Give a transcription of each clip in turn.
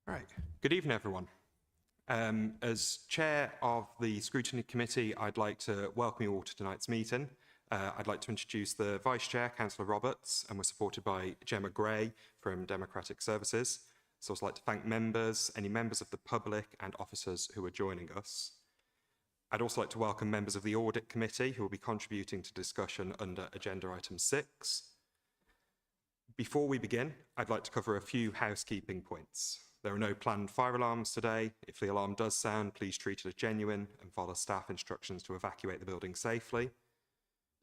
All right. Good evening, everyone. As chair of the Scrutiny Committee, I'd like to welcome you all to tonight's meeting. I'd like to introduce the Vice Chair, Councillor Roberts, and we're supported by Gemma Gray from Democratic Services. So I'd also like to thank members, any members of the public and officers who are joining us. I'd also like to welcome members of the Audit Committee who will be contributing to discussion under Agenda Item 6. Before we begin, I'd like to cover a few housekeeping points. There are no planned fire alarms today. If the alarm does sound, please treat it as genuine and follow staff instructions to evacuate the building safely.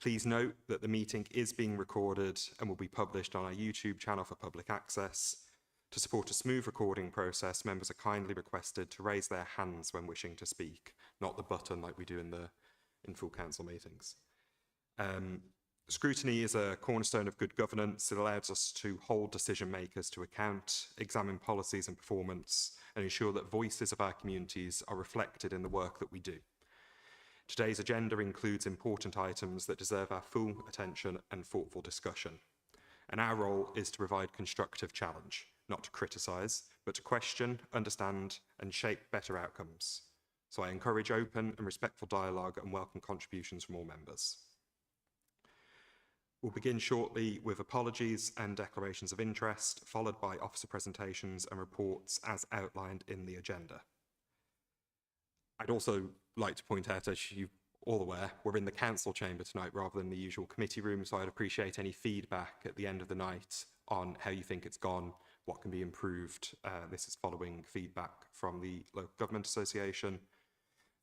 Please note that the meeting is being recorded and will be published on our YouTube channel for public access. To support a smooth recording process, members are kindly requested to raise their hands when wishing to speak, not the button like we do in full council meetings. Scrutiny is a cornerstone of good governance. It allows us to hold decision makers to account, examine policies and performance, and ensure that voices of our communities are reflected in the work that we do. Today's agenda includes important items that deserve our full attention and thoughtful discussion. And our role is to provide constructive challenge, not to criticise, but to question, understand, and shape better outcomes. So I encourage open and respectful dialogue and welcome contributions from all members. We'll begin shortly with apologies and declarations of interest, followed by officer presentations and reports as outlined in the agenda. I'd also like to point out, as you're all aware, we're in the council chamber tonight rather than the usual committee room, so I'd appreciate any feedback at the end of the night on how you think it's gone, what can be improved. This is following feedback from the Local Government Association,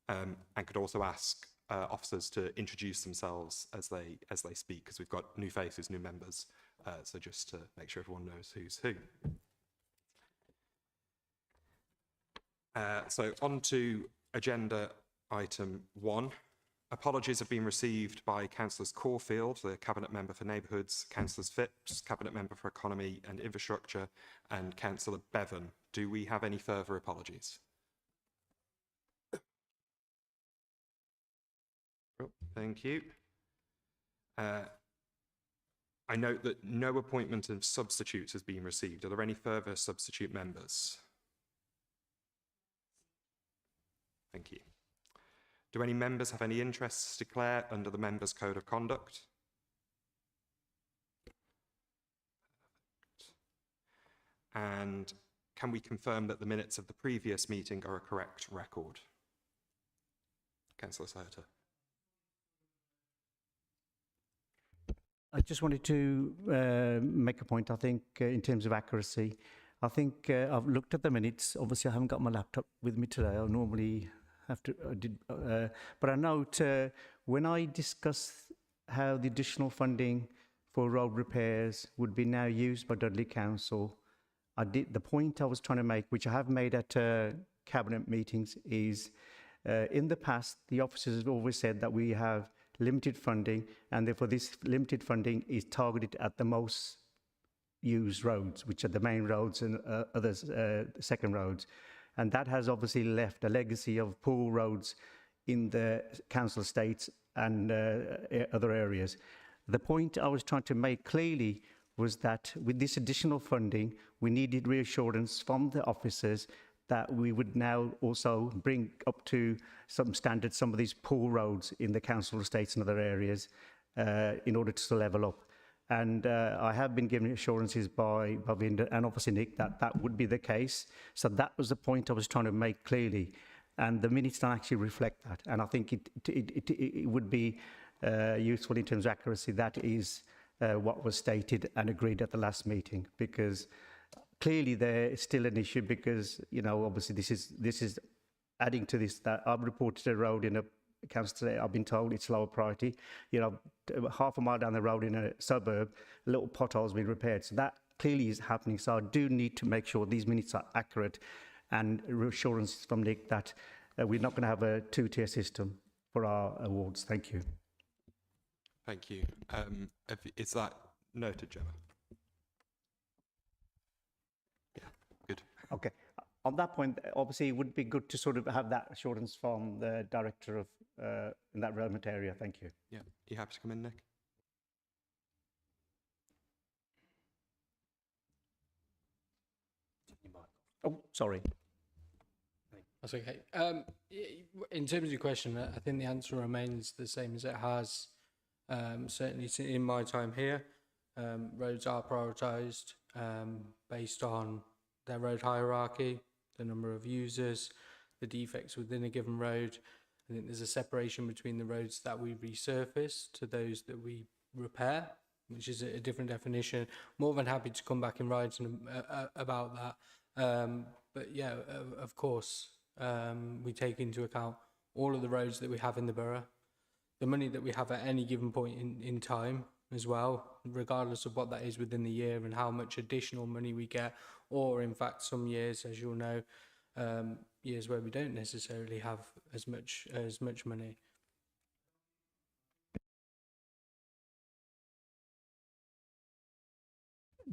and could also ask officers to introduce themselves as they speak, because we've got new faces, new members, so just to make sure everyone knows who's who. So on to agenda item 1. Apologies have been received by Councillors Caulfield, the Cabinet Member for Neighbourhoods, Councillors Phipps, Cabinet Member for Economy and Infrastructure, and Councillor Bevan. Do we have any further apologies? Thank you. I note that no appointment of substitutes has been received. Are there any further substitute members? Thank you. Do any members have any interests to declare under the Members' Code of Conduct? And can we confirm that the minutes of the previous meeting are a correct record? Councillor Slater. I just wanted to make a point, I think, in terms of accuracy. I think I've looked at the minutes. Obviously, I haven't got my laptop with me today. I normally have to, but I note when I discussed how the additional funding for road repairs would be now used by Dudley Council, the point I was trying to make, which I have made at cabinet meetings, is in the past, the officers have always said that we have limited funding, and therefore this limited funding is targeted at the most used roads, which are the main roads and others, second roads. And that has obviously left a legacy of poor roads in the council estates and other areas. The point I was trying to make clearly was that with this additional funding, we needed reassurance from the officers that we would now also bring up to some standards some of these poor roads in the council estates and other areas in order to level up. And I have been given assurances by Vinda and obviously Nick that that would be the case. So that was the point I was trying to make clearly. And the minutes don't actually reflect that. And I think it would be useful in terms of accuracy. That is what was stated and agreed at the last meeting, because clearly there is still an issue, because, you know, obviously this is adding to this, that I've reported a road in a council today. I've been told it's lower priority. You know, half a mile down the road in a suburb, a little pothole's been repaired. So that clearly is happening. So I do need to make sure these minutes are accurate, and reassurances from Nick that we're not going to have a two-tier system for our awards. Thank you. Thank you. Is that noted, Gemma? Yeah, good. Okay. On that point, obviously, it would be good to sort of have that assurance from the director of in that relevant area. Thank you. Yeah. You happy to come in, Nick? Oh, sorry. That's okay. In terms of your question, I think the answer remains the same as it has. Certainly in my time here, roads are prioritised based on their road hierarchy, the number of users, the defects within a given road. I think there's a separation between the roads that we resurface to those that we repair, which is a different definition. More than happy to come back in writing about that. But yeah, of course, we take into account all of the roads that we have in the borough, the money that we have at any given point in time as well, regardless of what that is within the year and how much additional money we get, or in fact some years, as you'll know, years where we don't necessarily have as much money.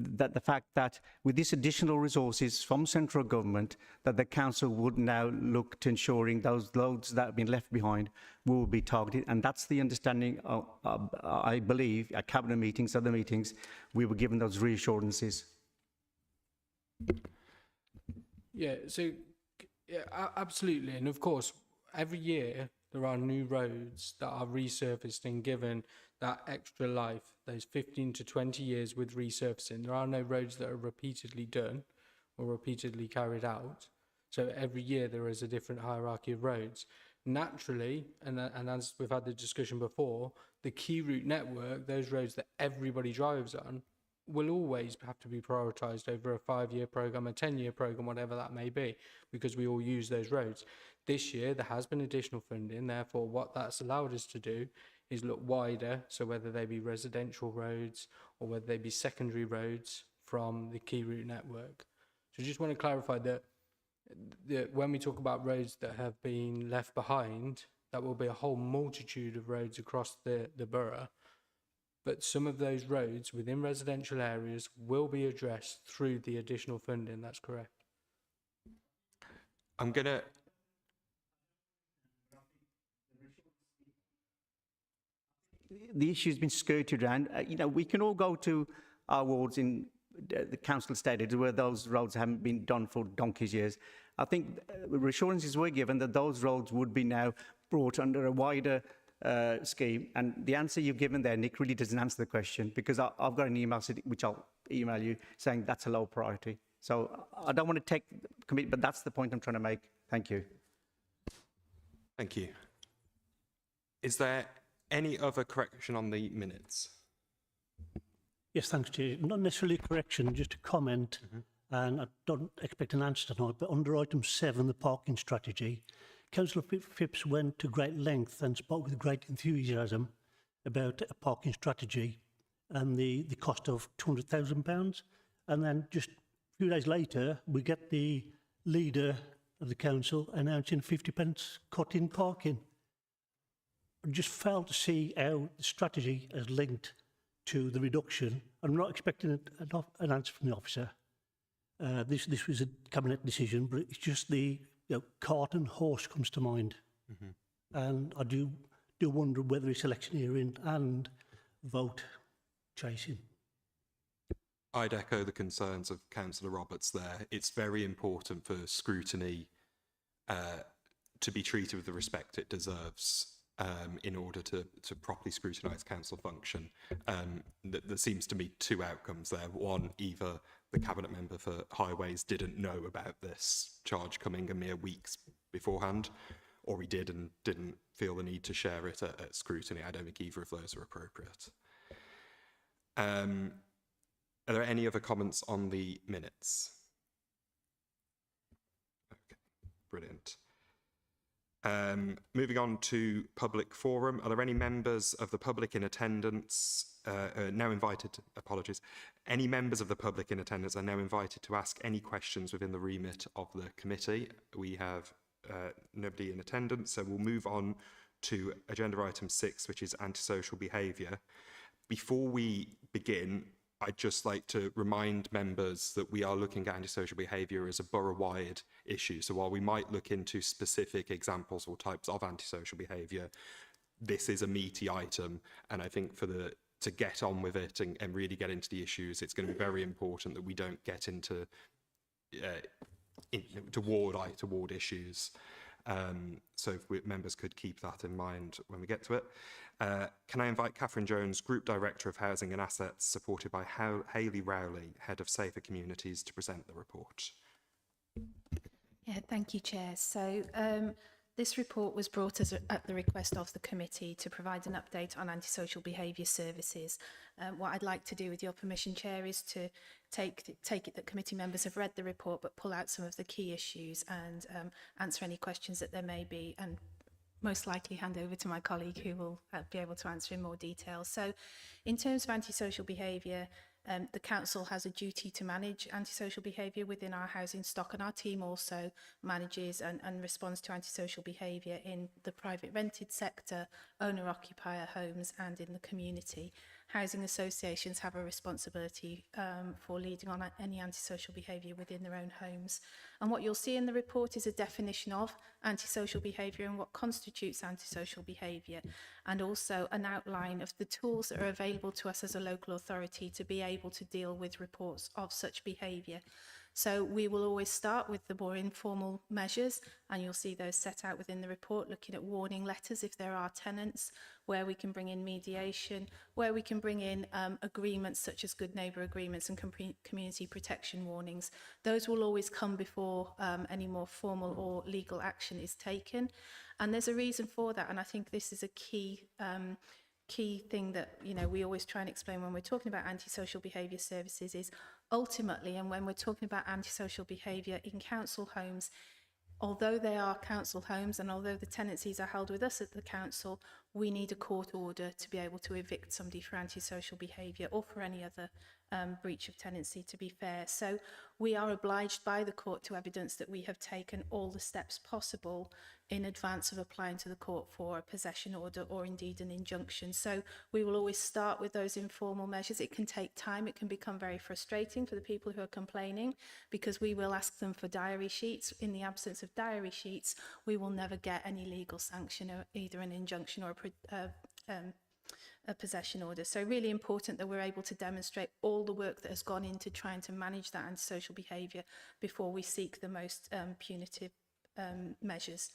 That the fact that with these additional resources from central government, that the council would now look to ensuring those roads that have been left behind will be targeted, and that's the understanding. I believe at cabinet meetings, other meetings, we were given those reassurances. Yeah, so yeah, absolutely, and of course, every year there are new roads that are resurfaced and given that extra life, those 15 to 20 years with resurfacing. There are no roads that are repeatedly done or repeatedly carried out. So every year there is a different hierarchy of roads. Naturally, and as we've had the discussion before, the key route network, those roads that everybody drives on, will always have to be prioritised over a 5-year programme, a 10-year programme, whatever that may be, because we all use those roads. This year, there has been additional funding. Therefore, what that's allowed us to do is look wider, so whether they be residential roads or whether they be secondary roads from the key route network. So I just want to clarify that when we talk about roads that have been left behind, that will be a whole multitude of roads across the borough. But some of those roads within residential areas will be addressed through the additional funding. That's correct. I'm going to... The issue's been skirted around. We can all go to our wards in the council stated where those roads haven't been done for donkey's years. I think reassurances were given that those roads would be now brought under a wider scheme. And the answer you've given there, Nick, really doesn't answer the question, because I've got an email which I'll email you saying that's a low priority. So I don't want to take commit, but that's the point I'm trying to make. Thank you. Thank you. Is there any other correction on the minutes? Yes, thanks, Chair. Not necessarily a correction, just a comment, and I don't expect an answer tonight, but under item 7, the parking strategy, Councillor Phipps went to great length and spoke with great enthusiasm about a parking strategy and the cost of £200,000. And then just a few days later, we get the leader of the council announcing 50p cut in parking. I just failed to see how the strategy is linked to the reduction. I'm not expecting an answer from the officer. This was a cabinet decision, but it's just the cart and horse comes to mind. And I do wonder whether it's electioneering and vote chasing. I'd echo the concerns of Councillor Roberts there. It's very important for scrutiny to be treated with the respect it deserves. In order to properly scrutinise council function. There seems to be two outcomes there. One, either the cabinet member for highways didn't know about this charge coming a mere weeks beforehand, or he did and didn't feel the need to share it at scrutiny. I don't think either of those are appropriate. Are there any other comments on the minutes? Okay, brilliant. Moving on to public forum. Are there any members of the public in attendance now invited? Apologies. Any members of the public in attendance are now invited to ask any questions within the remit of the committee. We have nobody in attendance, so we'll move on to agenda item 6, which is antisocial behaviour. Before we begin, I'd just like to remind members that we are looking at antisocial behaviour as a borough-wide issue. So while we might look into specific examples or types of antisocial behaviour, this is a meaty item. And I think to get on with it and really get into the issues, it's going to be very important that we don't get into to ward issues. So if members could keep that in mind when we get to it. Can I invite Catherine Jones, Group Director of Housing and Assets, supported by Hayley Rowley, Head of Safer Communities, to present the report? Yeah, thank you, Chair. So this report was brought at the request of the committee to provide an update on antisocial behaviour services. What I'd like to do, with your permission, Chair, is to take it that committee members have read the report but pull out some of the key issues and answer any questions that there may be, and most likely hand over to my colleague who will be able to answer in more detail. So in terms of antisocial behaviour, the council has a duty to manage antisocial behaviour within our housing stock, and our team also manages and responds to antisocial behaviour in the private rented sector, owner-occupier homes and in the community. Housing associations have a responsibility for leading on any antisocial behaviour within their own homes. And what you'll see in the report is a definition of antisocial behaviour and what constitutes antisocial behaviour, and also an outline of the tools that are available to us as a local authority to be able to deal with reports of such behaviour. So we will always start with the more informal measures, and you'll see those set out within the report, looking at warning letters if there are tenants, where we can bring in mediation, where we can bring in agreements such as good neighbour agreements and community protection warnings. Those will always come before any more formal or legal action is taken. And there's a reason for that, and I think this is a key thing that, you know, we always try and explain when we're talking about antisocial behaviour services is ultimately, and when we're talking about antisocial behaviour in council homes, although they are council homes and although the tenancies are held with us at the council, we need a court order to be able to evict somebody for antisocial behaviour or for any other breach of tenancy, to be fair. So we are obliged by the court to evidence that we have taken all the steps possible in advance of applying to the court for a possession order or indeed an injunction. So we will always start with those informal measures. It can take time. It can become very frustrating for the people who are complaining, because we will ask them for diary sheets. In the absence of diary sheets, we will never get any legal sanction, or either an injunction or a possession order. So really important that we're able to demonstrate all the work that has gone into trying to manage that antisocial behaviour before we seek the most punitive measures.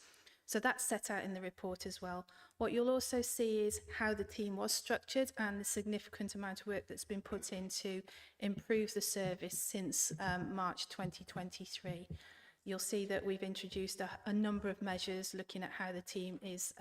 So that's set out in the report as well. What you'll also see is how the team was structured and the significant amount of work that's been put in to improve the service since March 2023. You'll see that we've introduced a number of measures looking at how the team is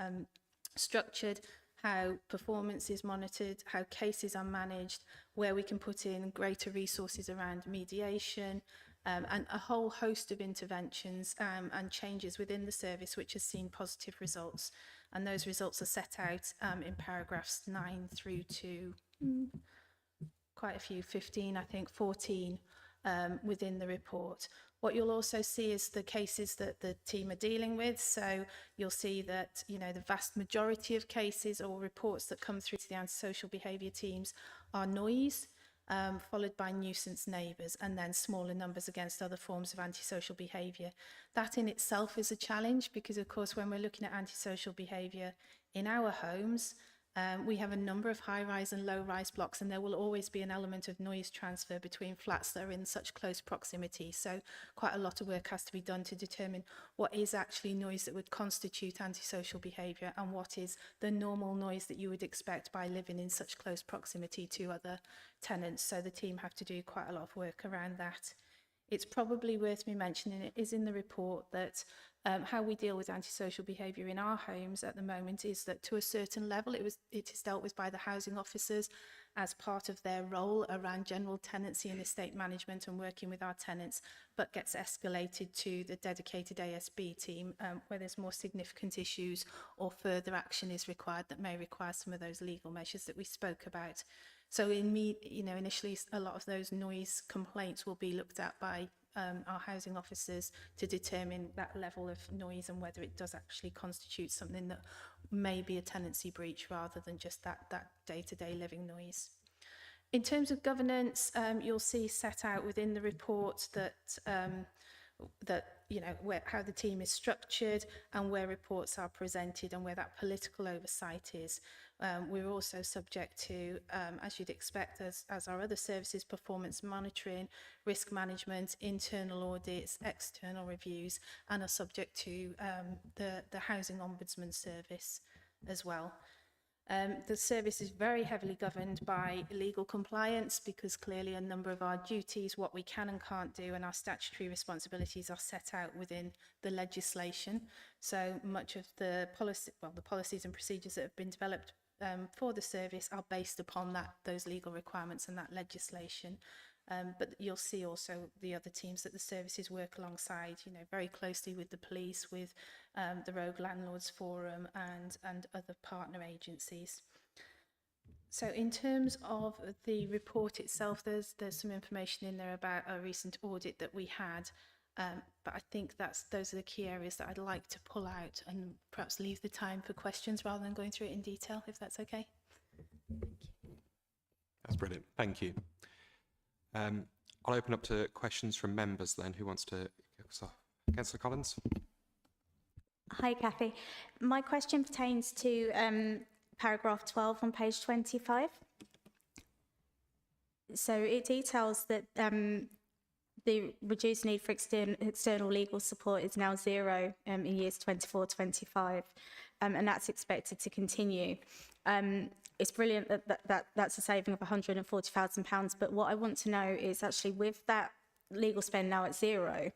structured, how performance is monitored, how cases are managed, where we can put in greater resources around mediation, and a whole host of interventions and changes within the service which has seen positive results. And those results are set out in paragraphs 9 through to quite a few, 15, I think 14 within the report. What you'll also see is the cases that the team are dealing with. So you'll see that, you know, the vast majority of cases or reports that come through to the antisocial behaviour teams are noise, followed by nuisance neighbours, and then smaller numbers against other forms of antisocial behaviour. That in itself is a challenge, because of course when we're looking at antisocial behaviour in our homes, we have a number of high-rise and low-rise blocks, and there will always be an element of noise transfer between flats that are in such close proximity. So quite a lot of work has to be done to determine what is actually noise that would constitute antisocial behaviour and what is the normal noise that you would expect by living in such close proximity to other tenants. So the team have to do quite a lot of work around that. It's probably worth me mentioning, it is in the report, that how we deal with antisocial behaviour in our homes at the moment is that to a certain level it is dealt with by the housing officers as part of their role around general tenancy and estate management and working with our tenants, but gets escalated to the dedicated ASB team where there's more significant issues or further action is required that may require some of those legal measures that we spoke about. So initially a lot of those noise complaints will be looked at by our housing officers to determine that level of noise and whether it does actually constitute something that may be a tenancy breach rather than just that day-to-day living noise. In terms of governance, you'll see set out within the report that that, you know, how the team is structured and where reports are presented and where that political oversight is. We're also subject to, as you'd expect, as our other services, performance monitoring, risk management, internal audits, external reviews, and are subject to the Housing Ombudsman Service as well. The service is very heavily governed by legal compliance because clearly a number of our duties, what we can and can't do, and our statutory responsibilities are set out within the legislation. So much of the policies and procedures that have been developed for the service are based upon those legal requirements and that legislation. But you'll see also the other teams that the services work alongside, you know, very closely with the police, with the Rogue Landlords Forum and other partner agencies. So in terms of the report itself, there's some information in there about a recent audit that we had. But I think those are the key areas that I'd like to pull out and perhaps leave the time for questions rather than going through it in detail, if that's okay. That's brilliant. Thank you. I'll open up to questions from members then. Who wants to kick us off? Councillor Collins. Hi, Kathy. My question pertains to paragraph 12 on page 25. So it details that the reduced need for external legal support is now zero in years 24-25, and that's expected to continue. It's brilliant that's a saving of £140,000, but what I want to know is actually with that legal spend now at zero,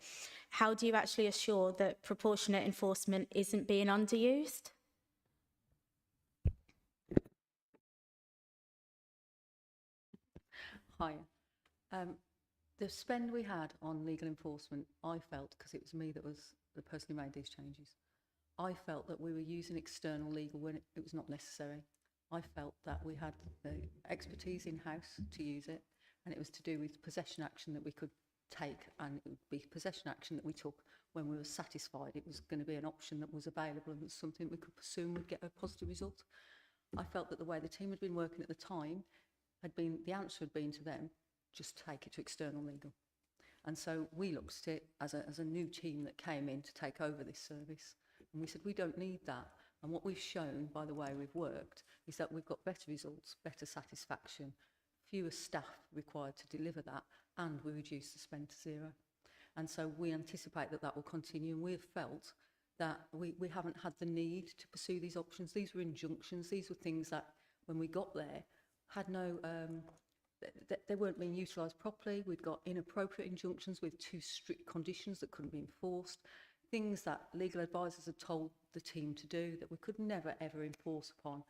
how do you actually assure that proportionate enforcement isn't being underused? Hi. The spend we had on legal enforcement, I felt, because it was me that was the person who made these changes, I felt that we were using external legal when it was not necessary. I felt that we had the expertise in-house to use it, and it was to do with possession action that we could take, and it would be possession action that we took when we were satisfied it was going to be an option that was available and was something we could pursue and would get a positive result. I felt that the way the team had been working at the time the answer had been to them, just take it to external legal. And so we looked at it as a new team that came in to take over this service, and we said we don't need that. And what we've shown by the way we've worked is that we've got better results, better satisfaction, fewer staff required to deliver that, and we reduce the spend to zero. And so we anticipate that will continue, and we've felt that we haven't had the need to pursue these options. These were injunctions. These were things that when we got there had no they weren't being utilised properly. We'd got inappropriate injunctions with too strict conditions that couldn't be enforced, things that legal advisors had told the team to do that we could never ever enforce upon.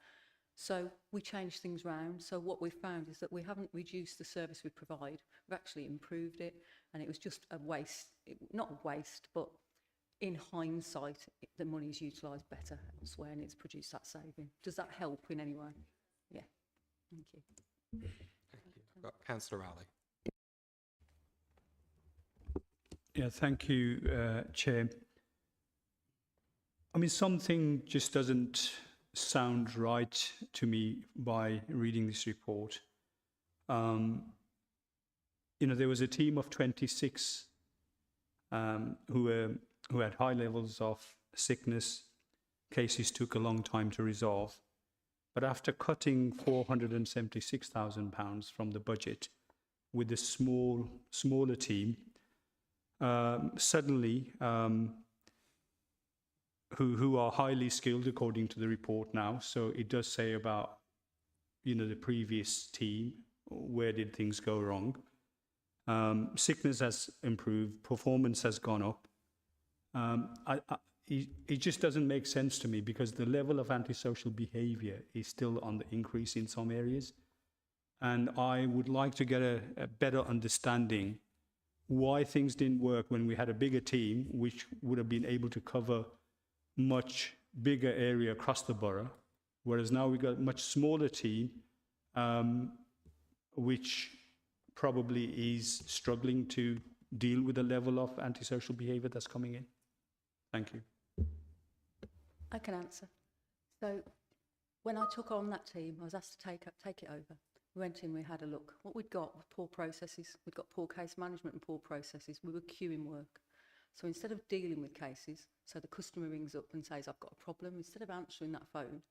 So we changed things round. So what we found is that we haven't reduced the service we provide, we've actually improved it, and it was just a waste, not a waste, but in hindsight, the money is utilised better elsewhere and it's produced that saving. Does that help in any way? Yeah, thank you. Thank you. I've got Councillor Rowley. Yeah, thank you, Chair. I mean, something just doesn't sound right to me by reading this report. You know, there was a team of 26 who had high levels of sickness. Cases took a long time to resolve. But after cutting £476,000 from the budget with a smaller team, suddenly, who are highly skilled according to the report now, so it does say about, you know, the previous team, where did things go wrong. Sickness has improved, performance has gone up. It just doesn't make sense to me because the level of antisocial behaviour is still on the increase in some areas. And I would like to get a better understanding why things didn't work when we had a bigger team, which would have been able to cover much bigger area across the borough, whereas now we've got a much smaller team, which probably is struggling to deal with the level of antisocial behaviour that's coming in. Thank you. I can answer. So when I took on that team, I was asked to take it over. We went in, we had a look. What we'd got were poor processes. We'd got poor case management and poor processes. We were queuing work. So instead of dealing with cases, so the customer rings up and says, I've got a problem, instead of answering that phone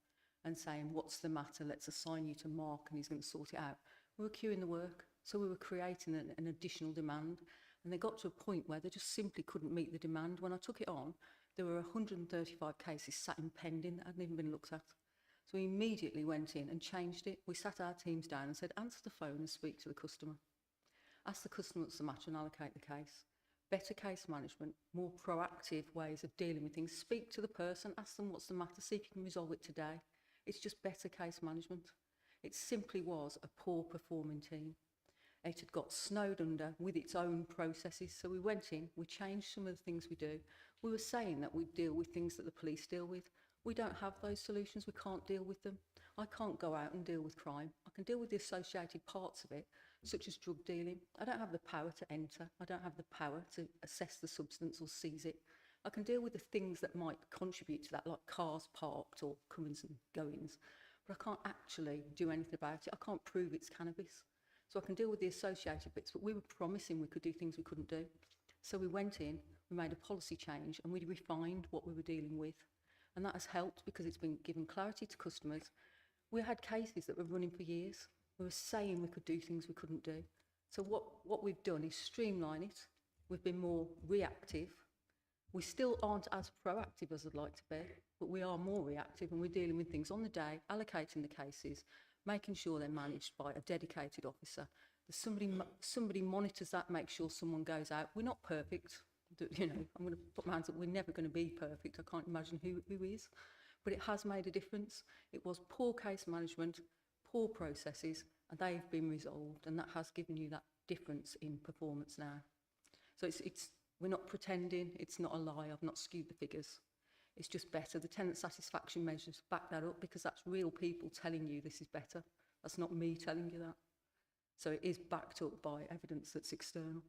and saying, what's the matter, let's assign you to Mark and he's going to sort it out, we were queuing the work. So we were creating an additional demand. And they got to a point where they just simply couldn't meet the demand. When I took it on, there were 135 cases sat in pending that hadn't even been looked at. So we immediately went in and changed it. We sat our teams down and said, answer the phone and speak to the customer. Ask the customer what's the matter and allocate the case. Better case management, more proactive ways of dealing with things. Speak to the person, ask them what's the matter, see if you can resolve it today. It's just better case management. It simply was a poor performing team. It had got snowed under with its own processes. So we went in, we changed some of the things we do. We were saying that we'd deal with things that the police deal with. We don't have those solutions, we can't deal with them. I can't go out and deal with crime. I can deal with the associated parts of it, such as drug dealing. I don't have the power to enter. I don't have the power to assess the substance or seize it. I can deal with the things that might contribute to that, like cars parked or comings and goings, but I can't actually do anything about it. I can't prove it's cannabis. So I can deal with the associated bits, but we were promising we could do things we couldn't do. So we went in, we made a policy change, and we refined what we were dealing with. And that has helped because it's been given clarity to customers. We had cases that were running for years. We were saying we could do things we couldn't do. So what we've done is streamline it. We've been more reactive. We still aren't as proactive as I'd like to be, but we are more reactive and we're dealing with things on the day, allocating the cases, making sure they're managed by a dedicated officer. Somebody monitors that, makes sure someone goes out. We're not perfect. You know, I'm going to put my hands up, we're never going to be perfect. I can't imagine who is. But it has made a difference. It was poor case management, poor processes, and they've been resolved, and that has given you that difference in performance now. So we're not pretending, it's not a lie, I've not skewed the figures. It's just better. The tenant satisfaction measures back that up because that's real people telling you this is better. That's not me telling you that. So it is backed up by evidence that's external.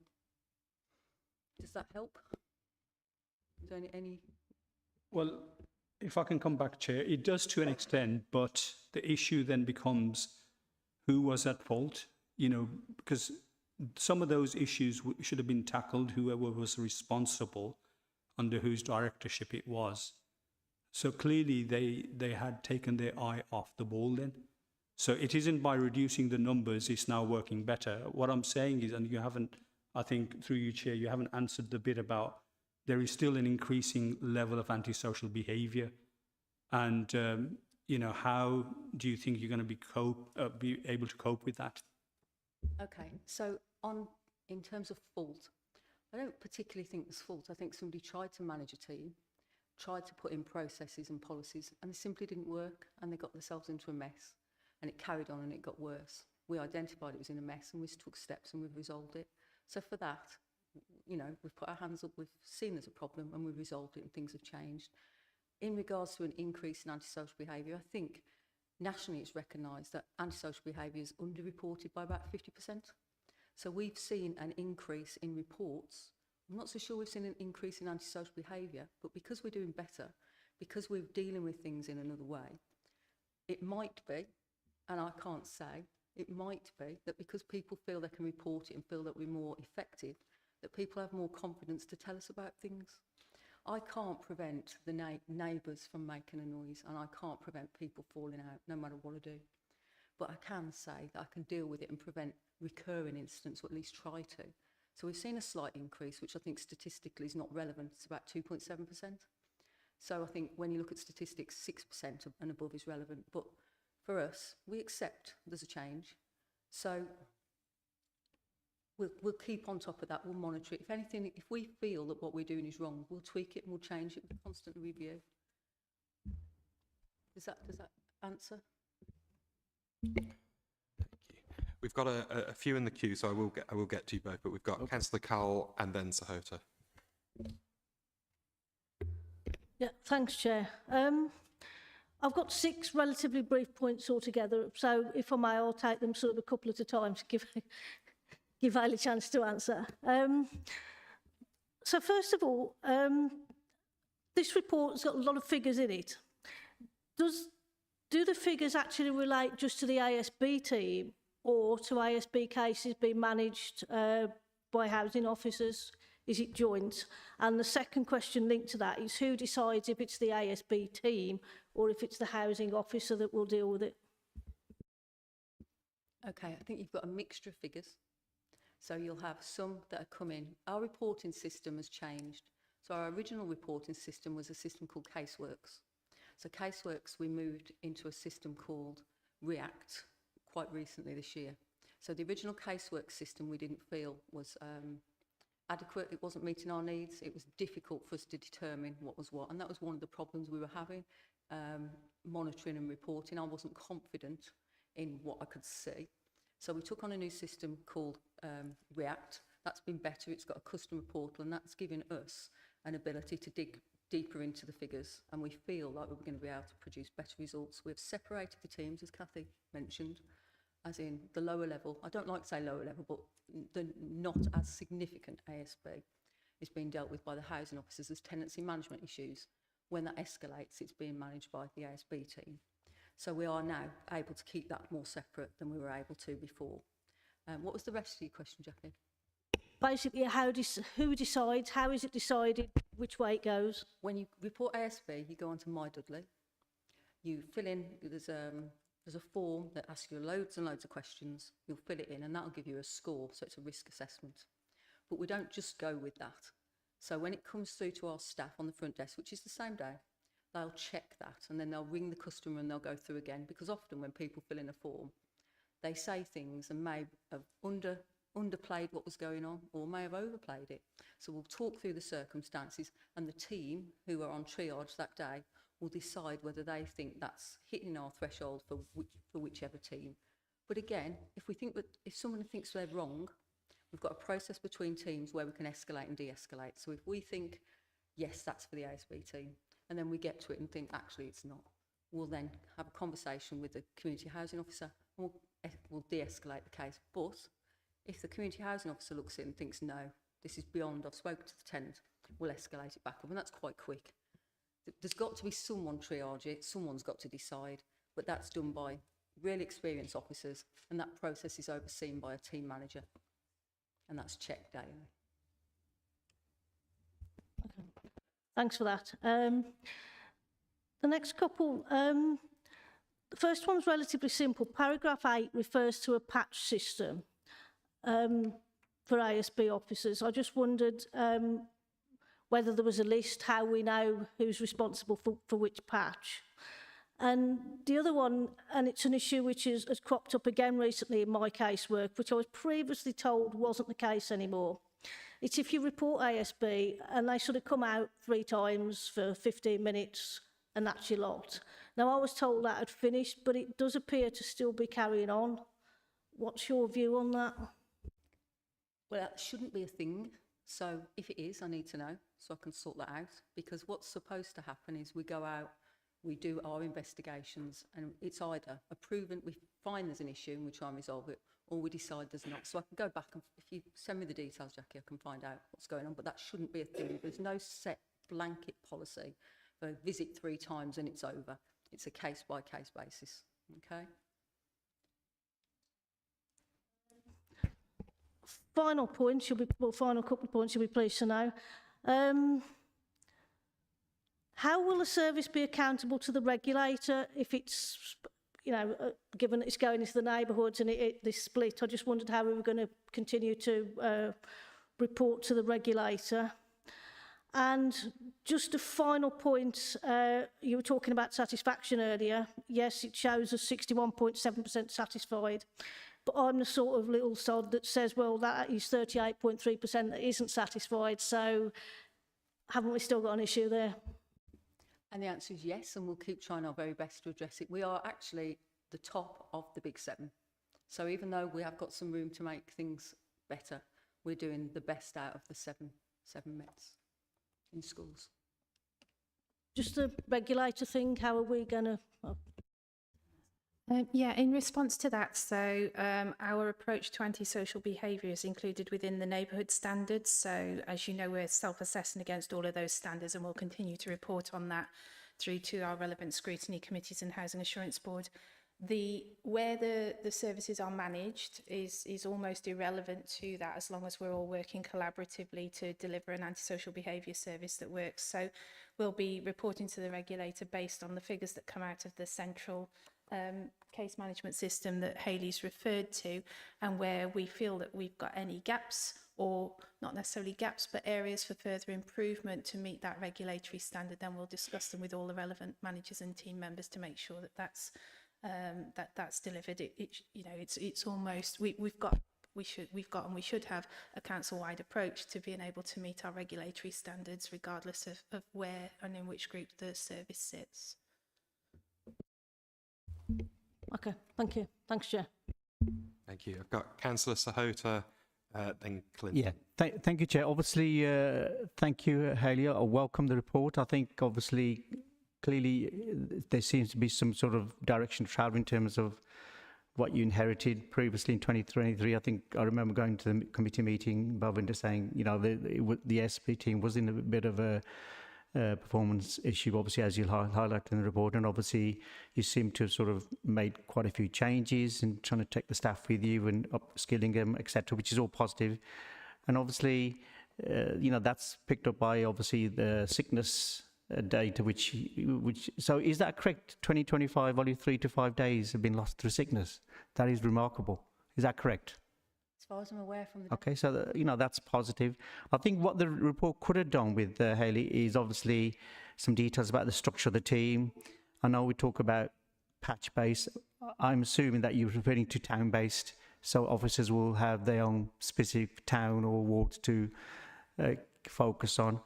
Does that help? Is there any? Well, if I can come back, Chair, it does to an extent, but the issue then becomes who was at fault, you know, because some of those issues should have been tackled, whoever was responsible, under whose directorship it was. So clearly they had taken their eye off the ball then. So it isn't by reducing the numbers, it's now working better. What I'm saying is, and you haven't, I think through you, Chair, you haven't answered the bit about there is still an increasing level of antisocial behaviour. And, you know, how do you think you're going to be able to cope with that? Okay, so in terms of fault, I don't particularly think there's fault. I think somebody tried to manage a team, tried to put in processes and policies, and they simply didn't work, and they got themselves into a mess, and it carried on and it got worse. We identified it was in a mess, and we took steps and we've resolved it. So for that, you know, we've put our hands up, we've seen there's a problem, and we've resolved it, and things have changed. In regards to an increase in antisocial behaviour, I think nationally it's recognised that antisocial behaviour is underreported by about 50%. So we've seen an increase in reports. I'm not so sure we've seen an increase in antisocial behaviour, but because we're doing better, because we're dealing with things in another way, it might be, and I can't say, it might be that because people feel they can report it and feel that we're more effective, that people have more confidence to tell us about things. I can't prevent the neighbours from making a noise, and I can't prevent people falling out, no matter what I do. But I can say that I can deal with it and prevent recurring incidents, or at least try to. So we've seen a slight increase, which I think statistically is not relevant. It's about 2.7%. So I think when you look at statistics, 6% and above is relevant. But for us, we accept there's a change. So we'll keep on top of that, we'll monitor it. If anything, if we feel that what we're doing is wrong, we'll tweak it and we'll change it, we'll constantly review. Does that answer? Thank you. We've got a few in the queue, so I will get to you both, but we've got Councillor Cowell and then Sahota. Yeah, thanks, Chair. I've got 6 relatively brief points altogether, so if I may, I'll take them sort of a couple at a time to give Ailey a chance to answer. So first of all, this report's got a lot of figures in it. Do the figures actually relate just to the ASB team or to ASB cases being managed by housing officers Is it joint? And the second question linked to that is who decides if it's the ASB team or if it's the housing officer that will deal with it? Okay, I think you've got a mixture of figures. So you'll have some that are coming. Our reporting system has changed. So our original reporting system was a system called Caseworks. So Caseworks, we moved into a system called React quite recently this year. So the original Caseworks system we didn't feel was adequate. It wasn't meeting our needs. It was difficult for us to determine what was what. And that was one of the problems we were having, monitoring and reporting. I wasn't confident in what I could see. So we took on a new system called React. That's been better. It's got a customer portal, and that's given us an ability to dig deeper into the figures, and we feel like we're going to be able to produce better results. We've separated the teams, as Cathy mentioned, as in the lower level. I don't like to say lower level, but the not as significant ASB is being dealt with by the housing officers as tenancy management issues. When that escalates, it's being managed by the ASB team. So we are now able to keep that more separate than we were able to before. What was the rest of your question, Jackie? Basically, who decides, how is it decided, which way it goes? When you report ASB, you go onto My Dudley. You fill in, there's a form that asks you loads and loads of questions. You'll fill it in and that'll give you a score, so it's a risk assessment. But we don't just go with that. So when it comes through to our staff on the front desk, which is the same day, they'll check that and then they'll ring the customer and they'll go through again, because often when people fill in a form, they say things and may have underplayed what was going on or may have overplayed it. So we'll talk through the circumstances, and the team who are on triage that day will decide whether they think that's hitting our threshold for whichever team. But again, if someone thinks they're wrong, we've got a process between teams where we can escalate and de-escalate. So if we think, yes, that's for the ASB team, and then we get to it and think, actually, it's not, we'll then have a conversation with the community housing officer and we'll de-escalate the case. But if the community housing officer looks at it and thinks, no, this is beyond, I've spoken to the tenant, we'll escalate it back up, and that's quite quick. There's got to be someone triage it, someone's got to decide, but that's done by really experienced officers, and that process is overseen by a team manager, and that's checked daily. Okay. Thanks for that. The next couple, the first one's relatively simple. Paragraph 8 refers to a patch system for ASB officers. I just wondered whether there was a list, how we know who's responsible for which patch. And the other one, and it's an issue which has cropped up again recently in my casework, which I was previously told wasn't the case anymore. It's if you report ASB and they sort of come out 3 times for 15 minutes and that's your lot. Now, I was told that had finished, but it does appear to still be carrying on. What's your view on that? Well, that shouldn't be a thing. So if it is, I need to know so I can sort that out, because what's supposed to happen is we go out, we do our investigations, and it's either a proven, we find there's an issue and we try and resolve it, or we decide there's not. So I can go back and if you send me the details, Jackie, I can find out what's going on, but that shouldn't be a thing. There's no set blanket policy for visit 3 times and it's over. It's a case by case basis, okay? Final point, final couple of points you'll be pleased to know. How will the service be accountable to the regulator if it's, given that it's going into the neighbourhoods and this split? I just wondered how we were going to continue to report to the regulator. And just a final point, you were talking about satisfaction earlier. Yes, it shows us 61.7% satisfied. But I'm the sort of little sod that says, well, that is 38.3% that isn't satisfied. So haven't we still got an issue there? And the answer is yes, and we'll keep trying our very best to address it. We are actually the top of the big 7. So even though we have got some room to make things better, we're doing the best out of the seven Mets in schools. Just a regulator thing, how are we going to... Yeah, in response to that, so our approach to antisocial behaviour is included within the neighbourhood standards. So as you know, we're self-assessing against all of those standards, and we'll continue to report on that through to our relevant scrutiny committees and Housing Assurance Board. Where the services are managed is almost irrelevant to that, as long as we're all working collaboratively to deliver an antisocial behaviour service that works. So we'll be reporting to the regulator based on the figures that come out of the central case management system that Hayley's referred to, and where we feel that we've got any gaps, or not necessarily gaps, but areas for further improvement to meet that regulatory standard, then we'll discuss them with all the relevant managers and team members to make sure that that's delivered. It's almost we should have a council-wide approach to being able to meet our regulatory standards, regardless of where and in which group the service sits. Okay, thank you. Thanks, Chair. Thank you. I've got Councillor Sahota, then Clinton. Yeah, thank you, Chair. Obviously, thank you, Hayley. I welcome the report. I think, obviously, clearly, there seems to be some sort of direction to travel in terms of what you inherited previously in 2023. I think I remember going to the committee meeting, Bhavinda saying, you know, the SP team was in a bit of a performance issue, obviously, as you highlighted in the report, and obviously you seem to have sort of made quite a few changes and trying to take the staff with you and upskilling them, etc., which is all positive. And obviously, you know, that's picked up by obviously the sickness data, which so is that correct? 2025, only 3 to 5 days have been lost through sickness. That is remarkable. Is that correct? As far as I'm aware from the... Okay, so, you know, that's positive. I think what the report could have done with Hayley is obviously some details about the structure of the team. I know we talk about patch-based. I'm assuming that you're referring to town-based, so officers will have their own specific town or wards to focus on.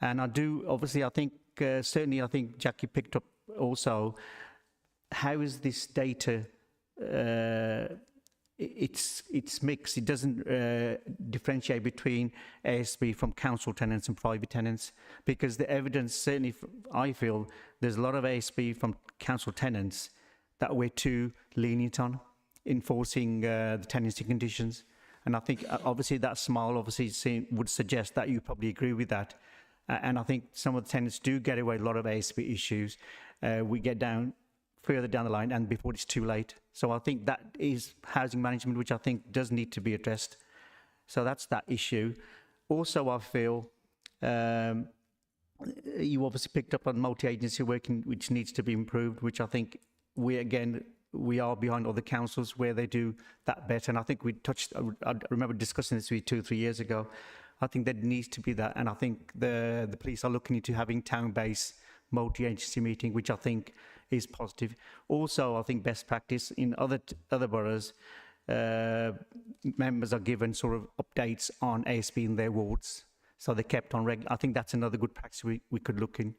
And I do, obviously, I think, certainly I think Jackie picked up also, how is this data, it's mixed. It doesn't differentiate between ASB from council tenants and private tenants, because the evidence, certainly I feel, there's a lot of ASB from council tenants that we're too lenient on enforcing the tenancy conditions. And I think obviously that smile obviously would suggest that you probably agree with that. And I think some of the tenants do get away with a lot of ASB issues. We get further down the line and before it's too late. So I think that is housing management, which I think does need to be addressed. So that's that issue. Also, I feel you obviously picked up on multi-agency working, which needs to be improved, which I think we are behind other councils where they do that better. And I think I remember discussing this with you 2 or 3 years ago. I think there needs to be that. And I think the police are looking into having town-based multi-agency meeting, which I think is positive. Also, I think best practice in other boroughs, members are given sort of updates on ASB in their wards. So they're kept on regular. I think that's another good practice we could look in.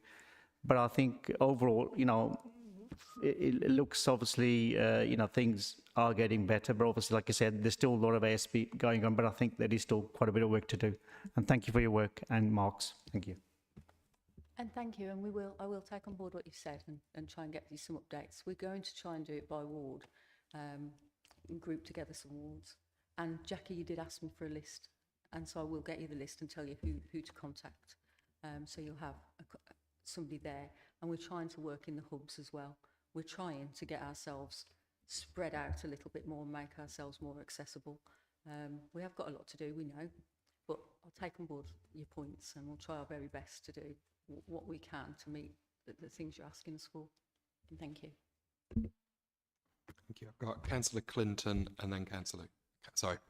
But I think overall, you know, it looks obviously, you know, things are getting better. But obviously, like I said, there's still a lot of ASB going on. But I think there is still quite a bit of work to do. And thank you for your work and marks. Thank you. And thank you, and I will take on board what you've said and try and get you some updates. We're going to try and do it by ward, and group together some wards. And Jackie, you did ask me for a list, and so I will get you the list and tell you who to contact. So you'll have somebody there, and we're trying to work in the hubs as well. We're trying to get ourselves spread out a little bit more and make ourselves more accessible. We have got a lot to do, we know, but I'll take on board your points and we'll try our very best to do what we can to meet the things you're asking us for. And thank you. Thank you. I've got Councillor Clinton and then Councillor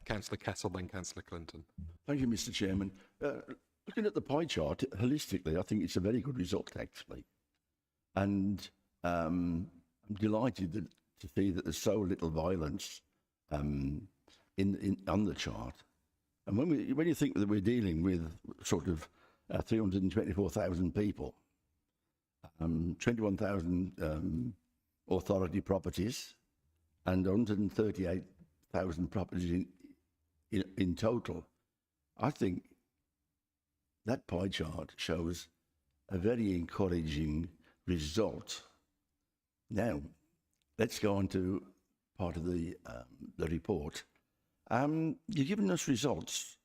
Kettle, then Councillor Clinton. Thank you, Mr. Chairman. Looking at the pie chart, holistically, I think it's a very good result, actually. And I'm delighted to see that there's so little violence on the chart. And when you think that we're dealing with sort of 324,000 people, 21,000 authority properties, and 138,000 properties in total, I think that pie chart shows a very encouraging result. Now, let's go on to part of the report. You've given us results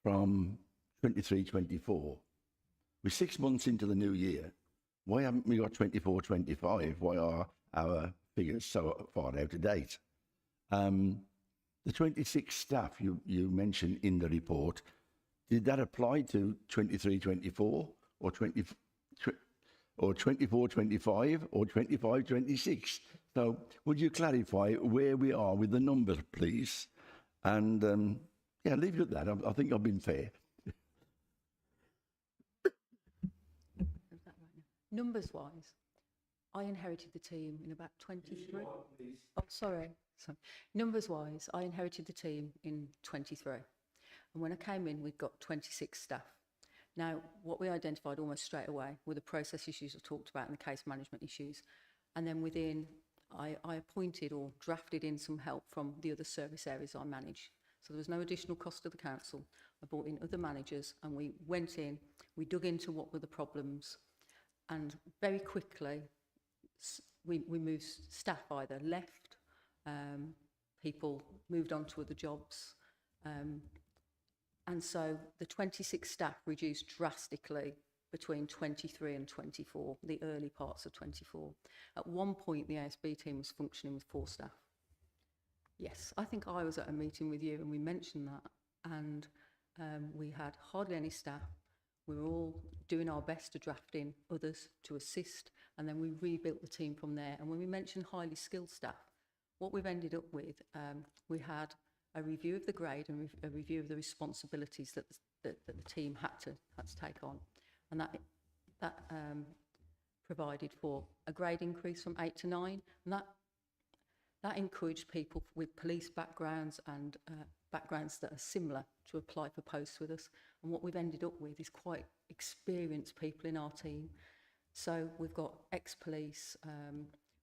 from 23-24. We're 6 months into the new year. Why haven't we got 24-25? Why are our figures so far out of date. The 26 staff you mentioned in the report, did that apply to 23-24 or 24-25 or 25-26? So would you clarify where we are with the numbers, please? And yeah, leave it at that. I think I've been fair. Is that right now? Numbers-wise, I inherited the team in about 23. Oh, sorry. Numbers-wise, I inherited the team in 23. And when I came in, we'd got 26 staff. Now, what we identified almost straight away were the process issues I talked about and the case management issues. And then I appointed or drafted in some help from the other service areas I manage. So there was no additional cost to the council. I brought in other managers and we went in, we dug into what were the problems, and very quickly we moved staff either left, people moved on to other jobs, and so the 26 staff reduced drastically between 23 and 24, the early parts of 24. At one point, the ASB team was functioning with 4 staff. Yes, I think I was at a meeting with you and we mentioned that, and we had hardly any staff. We were all doing our best to draft in others to assist, and then we rebuilt the team from there. And when we mentioned highly skilled staff, what we've ended up with, we had a review of the grade and a review of the responsibilities that the team had to take on, and that provided for a grade increase from 8 to 9, and that encouraged people with police backgrounds and backgrounds that are similar to apply for posts with us. And what we've ended up with is quite experienced people in our team. So we've got ex-police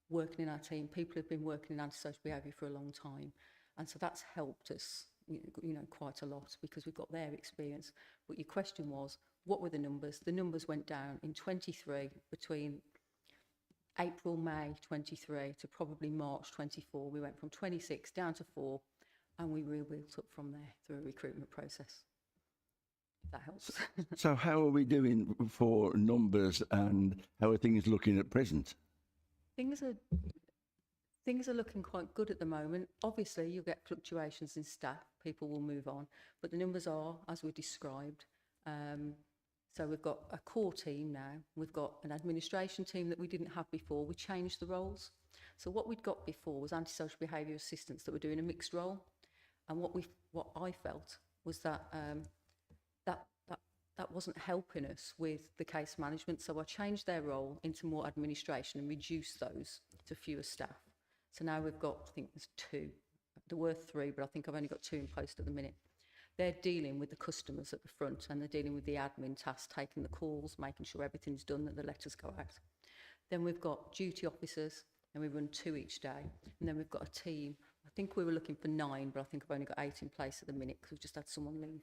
working in our team, people who've been working in antisocial behaviour for a long time. And so that's helped us, you know, quite a lot because we've got their experience. But your question was, what were the numbers? The numbers went down in 23 between April, May 23 to probably March 24. We went from 26 down to 4 and we rebuilt up from there through a recruitment process. If that helps. So how are we doing for numbers and how are things looking at present? Things are looking quite good at the moment. Obviously, you'll get fluctuations in staff. People will move on. But the numbers are, as we described. So we've got a core team now. We've got an administration team that we didn't have before. We changed the roles. So what we'd got before was antisocial behaviour assistants that were doing a mixed role. And what I felt was that that wasn't helping us with the case management. So I changed their role into more administration and reduced those to fewer staff. So now we've got, I think there's 2. There were 3, but I think I've only got 2 in post at the minute. They're dealing with the customers at the front and they're dealing with the admin tasks, taking the calls, making sure everything's done, that the letters go out. Then we've got duty officers and we run 2 each day. And then we've got a team. I think we were looking for 9, but I think I've only got 8 in place at the minute because we've just had someone leave.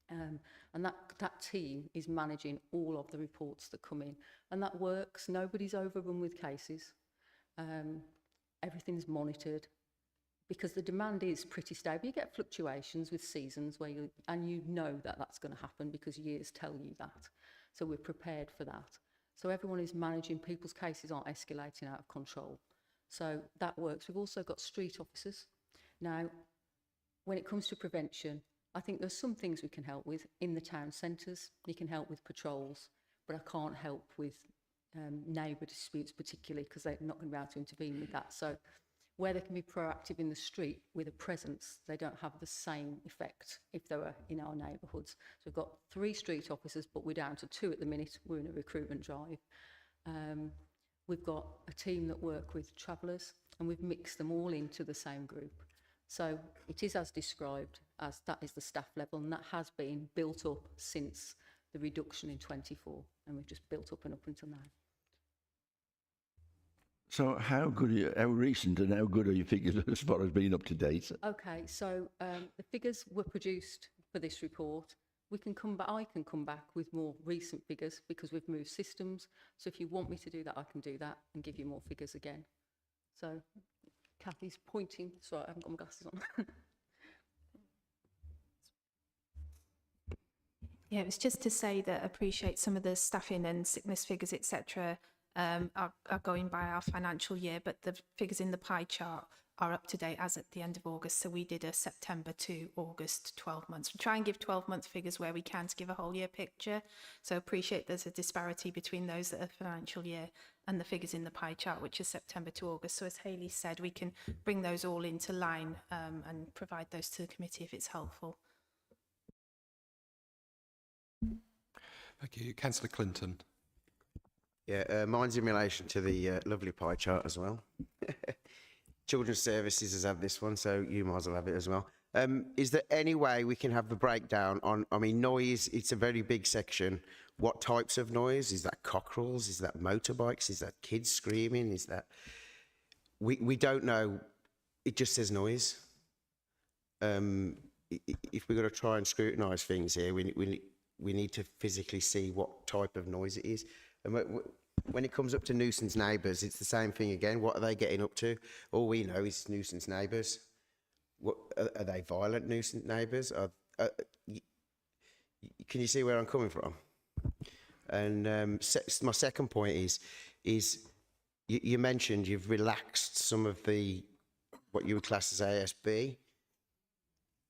And that team is managing all of the reports that come in. And that works. Nobody's overrun with cases. Everything's monitored because the demand is pretty stable. You get fluctuations with seasons where you know that that's going to happen because years tell you that. So we're prepared for that. So everyone is managing, people's cases aren't escalating out of control. So that works. We've also got street officers. Now, when it comes to prevention, I think there's some things we can help with in the town centres. You can help with patrols, but I can't help with neighbour disputes particularly because they're not going to be able to intervene with that. So where they can be proactive in the street with a presence, they don't have the same effect if they were in our neighbourhoods. So we've got 3 street officers, but we're down to 2 at the minute. We're in a recruitment drive. We've got a team that work with travellers and we've mixed them all into the same group. So it is as described, as that is the staff level, and that has been built up since the reduction in 24, and we've just built up and up until now. So how recent and how good are your figures as far as being up to date? Okay, so the figures were produced for this report. I can come back with more recent figures because we've moved systems. So if you want me to do that, I can do that and give you more figures again. So Kathy's pointing. Sorry, I haven't got my glasses on. Yeah, it was just to say that I appreciate some of the staffing and sickness figures, etc. are going by our financial year, but the figures in the pie chart are up to date as at the end of August. So we did a September to August 12 months. We try and give 12-month figures where we can to give a whole year picture. So appreciate there's a disparity between those that are financial year and the figures in the pie chart, which is September to August. So as Hayley said, we can bring those all into line and provide those to the committee if it's helpful. Thank you. Councillor Clinton. Yeah, mine's in relation to the lovely pie chart as well. Children's Services has had this one, so you might as well have it as well. Is there any way we can have the breakdown on, I mean, noise, it's a very big section. What types of noise? Is that cockerels? Is that motorbikes? Is that kids screaming? Is that... We don't know. It just says noise. If we're going to try and scrutinise things here, we need to physically see what type of noise it is. And when it comes up to nuisance neighbours, it's the same thing again. What are they getting up to? All we know is nuisance neighbours. What are they? Violent nuisance neighbours? Can you see where I'm coming from? And my second point is you mentioned you've relaxed some of the what you would class as ASB.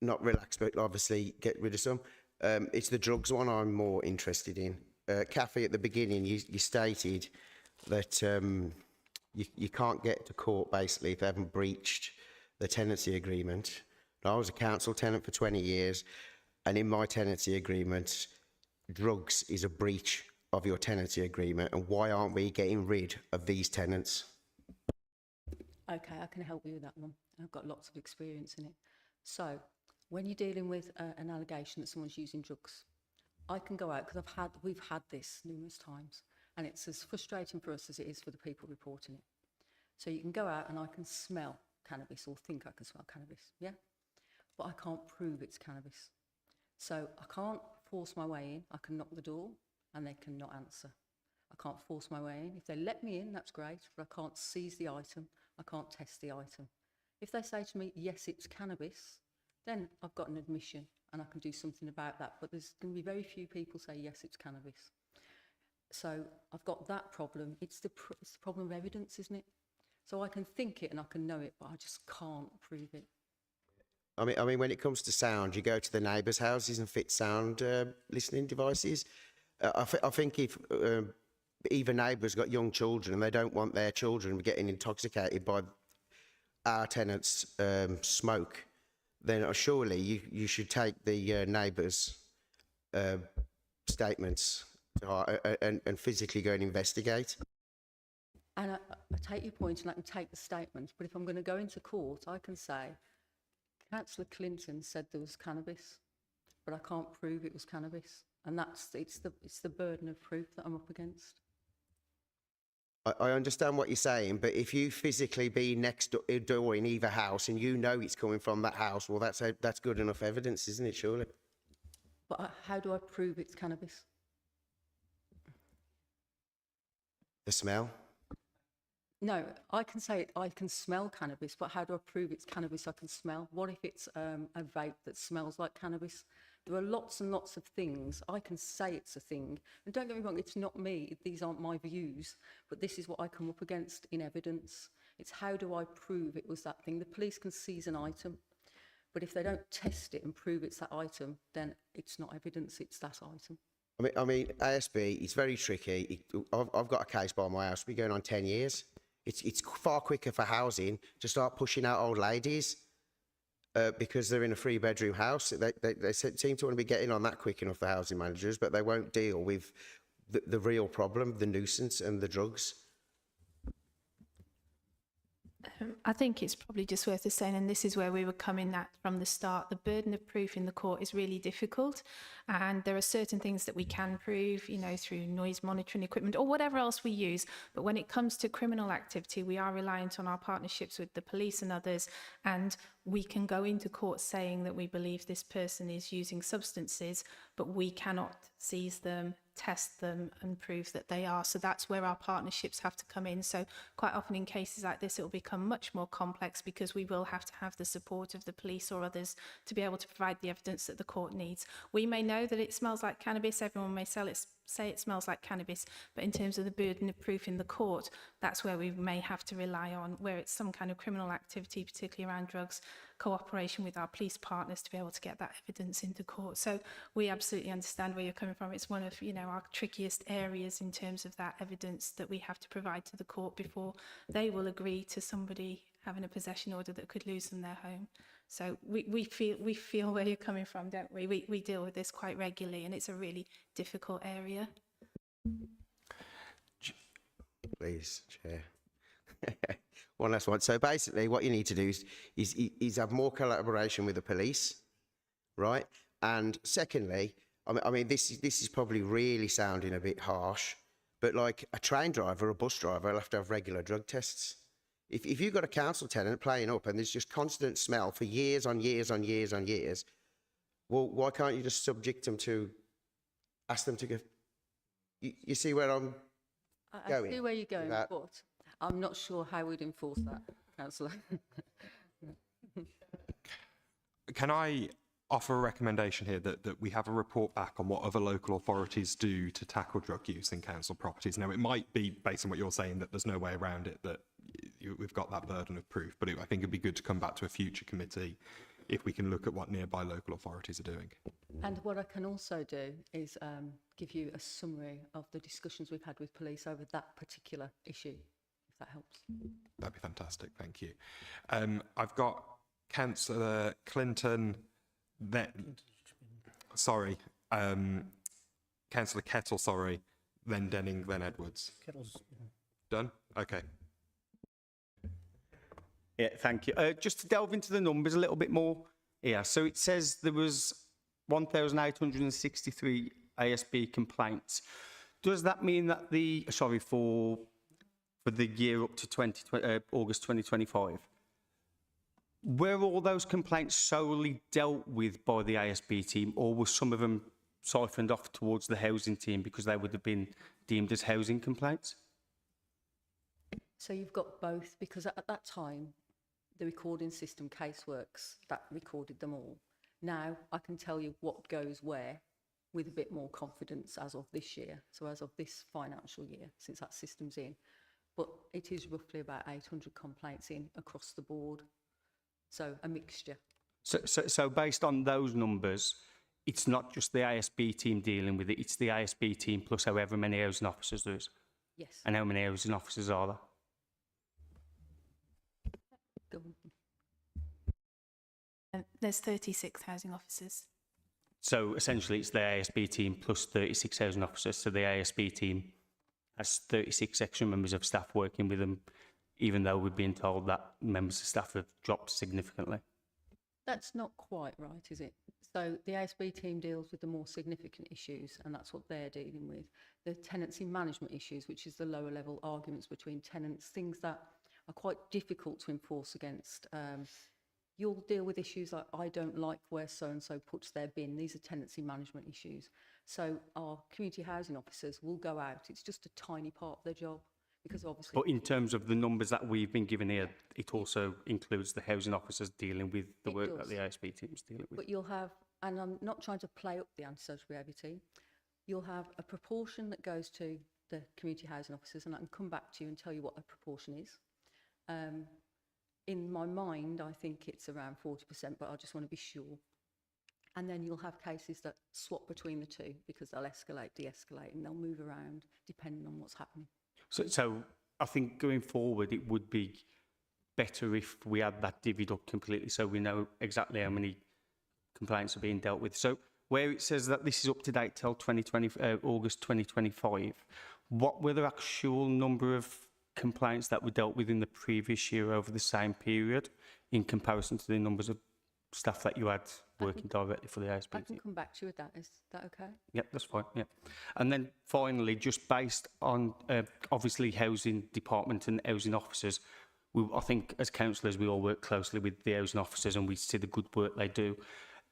Not relaxed, but obviously get rid of some. It's the drugs one I'm more interested in. Kathy, at the beginning, you stated that you can't get to court, basically, if they haven't breached the tenancy agreement. Now, I was a council tenant for 20 years, and in my tenancy agreement, drugs is a breach of your tenancy agreement, and why aren't we getting rid of these tenants? Okay, I can help you with that one. I've got lots of experience in it. So, when you're dealing with an allegation that someone's using drugs, I can go out, because we've had this numerous times, and it's as frustrating for us as it is for the people reporting it. So you can go out and I can smell cannabis, or think I can smell cannabis, yeah? But I can't prove it's cannabis. So I can't force my way in. I can knock the door and they cannot answer. I can't force my way in. If they let me in, that's great, but I can't seize the item. I can't test the item. If they say to me, yes, it's cannabis, then I've got an admission and I can do something about that. But there's going to be very few people say, yes, it's cannabis. So I've got that problem. It's the problem of evidence, isn't it? So I can think it and I can know it, but I just can't prove it. I mean, when it comes to sound, you go to the neighbours' houses and fit sound listening devices. I think if even neighbours got young children and they don't want their children getting intoxicated by our tenants' smoke, then surely you should take the neighbours' statements to heart and physically go and investigate. And I take your point and I can take the statements, but if I'm going to go into court, I can say, Councillor Clinton said there was cannabis, but I can't prove it was cannabis. And it's the burden of proof that I'm up against. I understand what you're saying, but if you physically be next door in either house and you know it's coming from that house, well, that's good enough evidence, isn't it, surely? But how do I prove it's cannabis? The smell? No, I can say I can smell cannabis, but how do I prove it's cannabis I can smell? What if it's a vape that smells like cannabis? There are lots and lots of things. I can say it's a thing. And don't get me wrong, it's not me. These aren't my views. But this is what I come up against in evidence. It's how do I prove it was that thing? The police can seize an item. But if they don't test it and prove it's that item, then it's not evidence, it's that item. I mean, ASB, it's very tricky. I've got a case by my house. We're going on 10 years. It's far quicker for housing to start pushing out old ladies because they're in a 3-bedroom house. They seem to want to be getting on that quick enough, the housing managers, but they won't deal with the real problem, the nuisance and the drugs. I think it's probably just worth us saying, and this is where we were coming at from the start, the burden of proof in the court is really difficult, and there are certain things that we can prove, you know, through noise monitoring equipment or whatever else we use, but when it comes to criminal activity, we are reliant on our partnerships with the police and others, and we can go into court saying that we believe this person is using substances, but we cannot seize them, test them and prove that they are. So that's where our partnerships have to come in. So quite often in cases like this, it will become much more complex because we will have to have the support of the police or others to be able to provide the evidence that the court needs. We may know that it smells like cannabis. Everyone may say it smells like cannabis, but in terms of the burden of proof in the court, that's where we may have to rely on, where it's some kind of criminal activity, particularly around drugs, cooperation with our police partners to be able to get that evidence into court. So we absolutely understand where you're coming from. It's one of, you know, our trickiest areas in terms of that evidence that we have to provide to the court before they will agree to somebody having a possession order that could lose them their home. So we feel where you're coming from, don't we? We deal with this quite regularly, and it's a really difficult area. Please, Chair. One last one. So basically, what you need to do is have more collaboration with the police, right? And secondly, I mean, this is probably really sounding a bit harsh, but like a train driver or a bus driver will have to have regular drug tests. If you've got a council tenant playing up and there's just constant smell for years on years on years on years, well, why can't you just subject them to, ask them to go? You see where I'm going? I see where you're going, that? but I'm not sure how we'd enforce that, Councillor. Can I offer a recommendation here that we have a report back on what other local authorities do to tackle drug use in council properties? Now, it might be, based on what you're saying, that there's no way around it, that we've got that burden of proof, but I think it'd be good to come back to a future committee if we can look at what nearby local authorities are doing. And what I can also do is give you a summary of the discussions we've had with police over that particular issue, if that helps. That'd be fantastic, thank you. I've got Councillor Clinton, then, sorry, Councillor Kettle, sorry, then Denning, then Edwards. Kettle's, Done? Okay. Yeah, thank you. Just to delve into the numbers a little bit more here. So it says there was 1,863 ASB complaints. Does that mean that for the year up to August 2025, were all those complaints solely dealt with by the ASB team, or were some of them siphoned off towards the housing team because they would have been deemed as housing complaints? So you've got both, because at that time, the recording system Caseworks, that recorded them all. Now I can tell you what goes where with a bit more confidence as of this year, so as of this financial year, since that system's in. But it is roughly about 800 complaints in across the board, so a mixture. So based on those numbers, it's not just the ASB team dealing with it, it's the ASB team plus however many housing officers there is. Yes. And how many housing officers are there? Go on. There's 36 housing officers. So essentially it's the ASB team plus 36 housing officers. So the ASB team has 36 extra members of staff working with them, even though we've been told that members of staff have dropped significantly. That's not quite right, is it? So the ASB team deals with the more significant issues, and that's what they're dealing with. The tenancy management issues, which is the lower level arguments between tenants, things that are quite difficult to enforce against. You'll deal with issues like, I don't like where so-and-so puts their bin. These are tenancy management issues. So our community housing officers will go out. It's just a tiny part of their job, because obviously... But in terms of the numbers that we've been given here, it also includes the housing officers dealing with the work that the ASB team is dealing with. But you'll have, and I'm not trying to play up the antisocial behaviour team, you'll have a proportion that goes to the community housing officers, and I can come back to you and tell you what a proportion is. In my mind, I think it's around 40%, but I just want to be sure. And then you'll have cases that swap between the two, because they'll escalate, de-escalate, and they'll move around depending on what's happening. So I think going forward, it would be better if we had that divvied up completely, so we know exactly how many complaints are being dealt with. So where it says that this is up to date till August 2025, what were the actual number of complaints that were dealt with in the previous year over the same period in comparison to the numbers of staff that you had working directly for the ASB I team? can come back to you with that. Is that okay? Yeah, that's fine, yeah. And then finally, just based on obviously housing department and housing officers, I think as councillors we all work closely with the housing officers and we see the good work they do.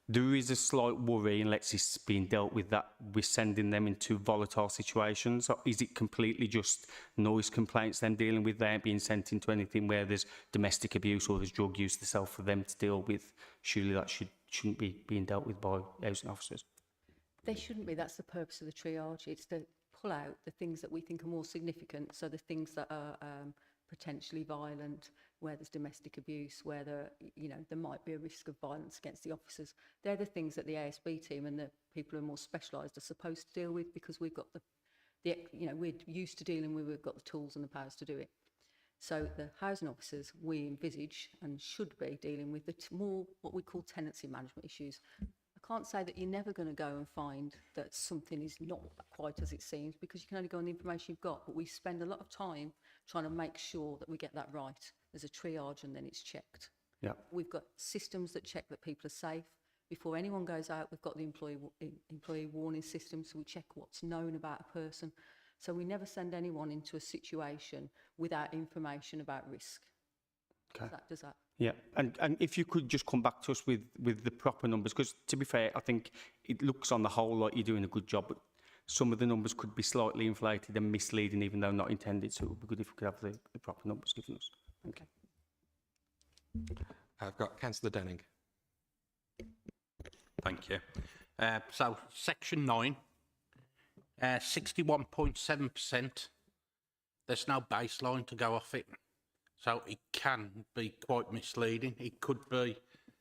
There is a slight worry, unless it's being dealt with, that we're sending them into volatile situations. Or is it completely just noise complaints them dealing with? They ain't being sent into anything where there's domestic abuse or there's drug use themselves for them to deal with? Surely that shouldn't be being dealt with by housing officers. There shouldn't be. That's the purpose of the triage. It's to pull out the things that we think are more significant. So the things that are potentially violent, where there's domestic abuse, where there might be a risk of violence against the officers. They're the things that the ASB team and the people who are more specialised are supposed to deal with, because we've got we're used to dealing with, we've got the tools and the powers to do it. So the housing officers, we envisage and should be dealing with the more what we call tenancy management issues. I can't say that you're never going to go and find that something is not quite as it seems, because you can only go on the information you've got, but we spend a lot of time trying to make sure that we get that right. There's a triage and then it's checked. Yeah. We've got systems that check that people are safe. Before anyone goes out, we've got the employee warning system, so we check what's known about a person. So we never send anyone into a situation without information about risk. Okay. Does that? Yeah, and if you could just come back to us with the proper numbers, because to be fair, I think it looks on the whole like you're doing a good job, but some of the numbers could be slightly inflated and misleading, even though not intended. So it would be good if we could have the proper numbers given us. Okay. I've got Councillor Denning. Thank you. So, Section 9, 61.7%, there's no baseline to go off it. So it can be quite misleading. It could be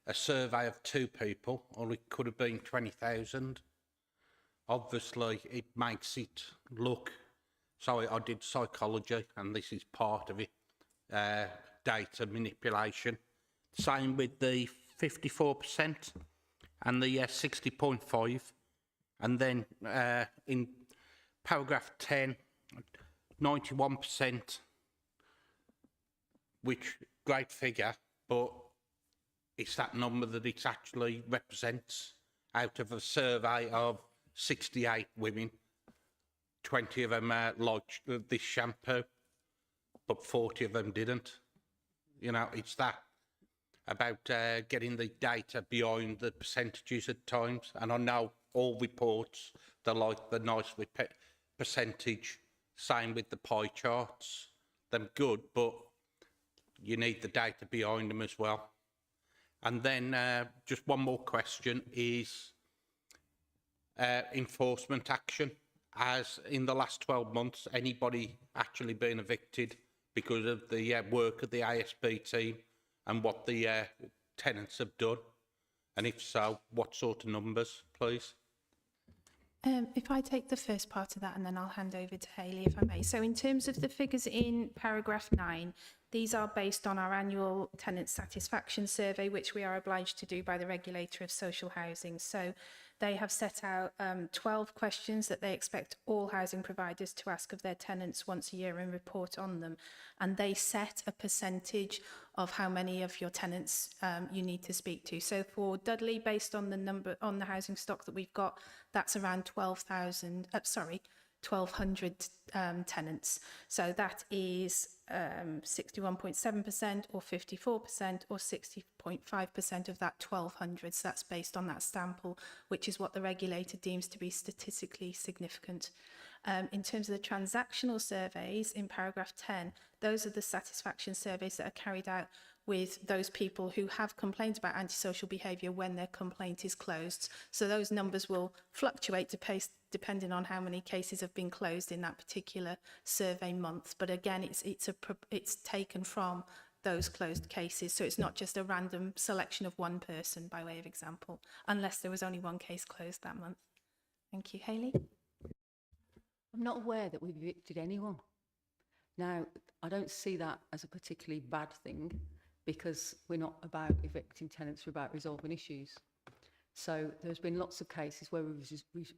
a survey of 2 people, or it could have been 20,000. Obviously, it makes it look... So I did psychology, and this is part of it, data manipulation. Same with the 54%. And the 60.5, and then in paragraph 10, 91%, which great figure, but it's that number that it actually represents. Out of a survey of 68 women, 20 of them liked this shampoo, but 40 of them didn't. You know, it's that about getting the data behind the percentages at times. And I know all reports, they like the nice percentage. Same with the pie charts. They're good, but you need the data behind them as well. And then just one more question is enforcement action. Has in the last 12 months, anybody actually been evicted because of the work of the ASB team and what the tenants have done? And if so, what sort of numbers, please? If I take the first part of that and then I'll hand over to Hayley, if I may. So in terms of the figures in paragraph 9, these are based on our annual tenant satisfaction survey, which we are obliged to do by the regulator of social housing. So they have set out 12 questions that they expect all housing providers to ask of their tenants once a year and report on them. And they set a percentage of how many of your tenants you need to speak to. So for Dudley, based on the number on the housing stock that we've got, that's around 1,200 tenants. So that is 61.7% or 54% or 60.5% of that 1,200. So that's based on that sample, which is what the regulator deems to be statistically significant. In terms of the transactional surveys in paragraph 10, those are the satisfaction surveys that are carried out with those people who have complained about antisocial behaviour when their complaint is closed. So those numbers will fluctuate depending on how many cases have been closed in that particular survey month. But again, it's taken from those closed cases. So it's not just a random selection of one person, by way of example, unless there was only one case closed that month. Thank you. Hayley? I'm not aware that we've evicted anyone. Now, I don't see that as a particularly bad thing, because we're not about evicting tenants, we're about resolving issues. So there's been lots of cases where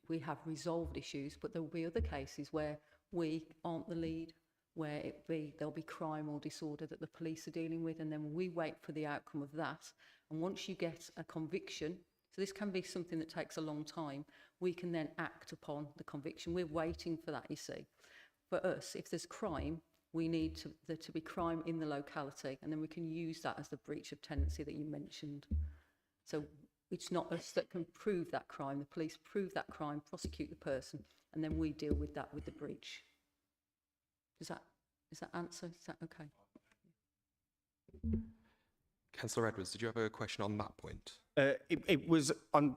we have resolved issues, but there will be other cases where we aren't the lead, where there'll be crime or disorder that the police are dealing with, and then we wait for the outcome of that. And once you get a conviction, so this can be something that takes a long time, we can then act upon the conviction. We're waiting for that, you see. For us, if there's crime, we need there to be crime in the locality, and then we can use that as the breach of tenancy that you mentioned. So it's not us that can prove that crime. The police prove that crime, prosecute the person, and then we deal with that with the breach. Is that answer? Is that okay? Councillor Edwards, did you have a question on that point? It was on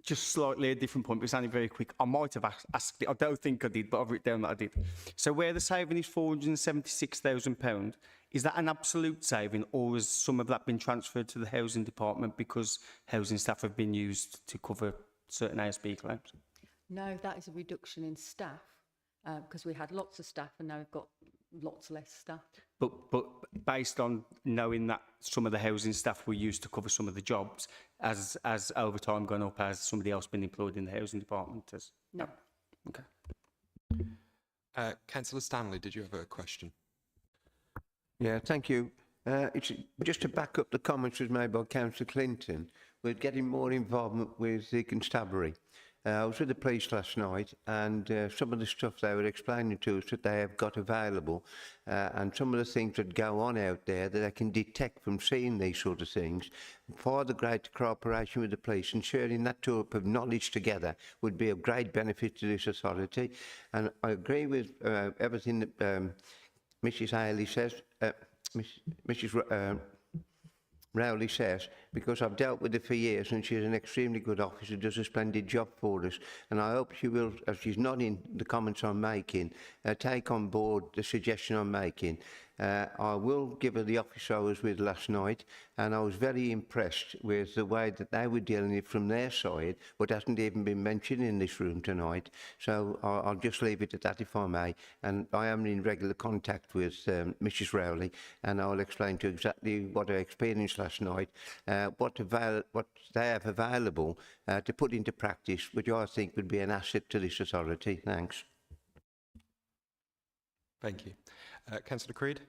just slightly a different point, but it's only very quick. I might have asked it. I don't think I did, but I've written down that I did. So where the saving is £476,000, is that an absolute saving, or has some of that been transferred to the housing department because housing staff have been used to cover certain ASB claims? No, that is a reduction in staff because we had lots of staff and now we've got lots less staff. But based on knowing that some of the housing staff were used to cover some of the jobs, as overtime gone up, has somebody else been employed in the housing department? No. Okay. Councillor Stanley, did you have a question? Yeah, thank you. It's just to back up the comments was made by Councillor Clinton. We're getting more involvement with the constabulary. I was with the police last night, and some of the stuff they were explaining to us that they have got available, and some of the things that go on out there that they can detect from seeing these sort of things. For the greater cooperation with the police and sharing that type of knowledge together would be of great benefit to this authority. And I agree with everything that Mrs. Haley says, Mrs. Rowley says, because I've dealt with her for years and she's an extremely good officer, does a splendid job for us. And I hope she will, as she's nodding the comments I'm making, take on board the suggestion I'm making. I will give her the officer I was with last night, and I was very impressed with the way that they were dealing with it from their side, but hasn't even been mentioned in this room tonight. So I'll just leave it at that, if I may. And I am in regular contact with Mrs. Rowley, and I'll explain to you exactly what I experienced last night, what they have available to put into practice, which I think would be an asset to this authority. Thanks. Thank you. Councillor Creed?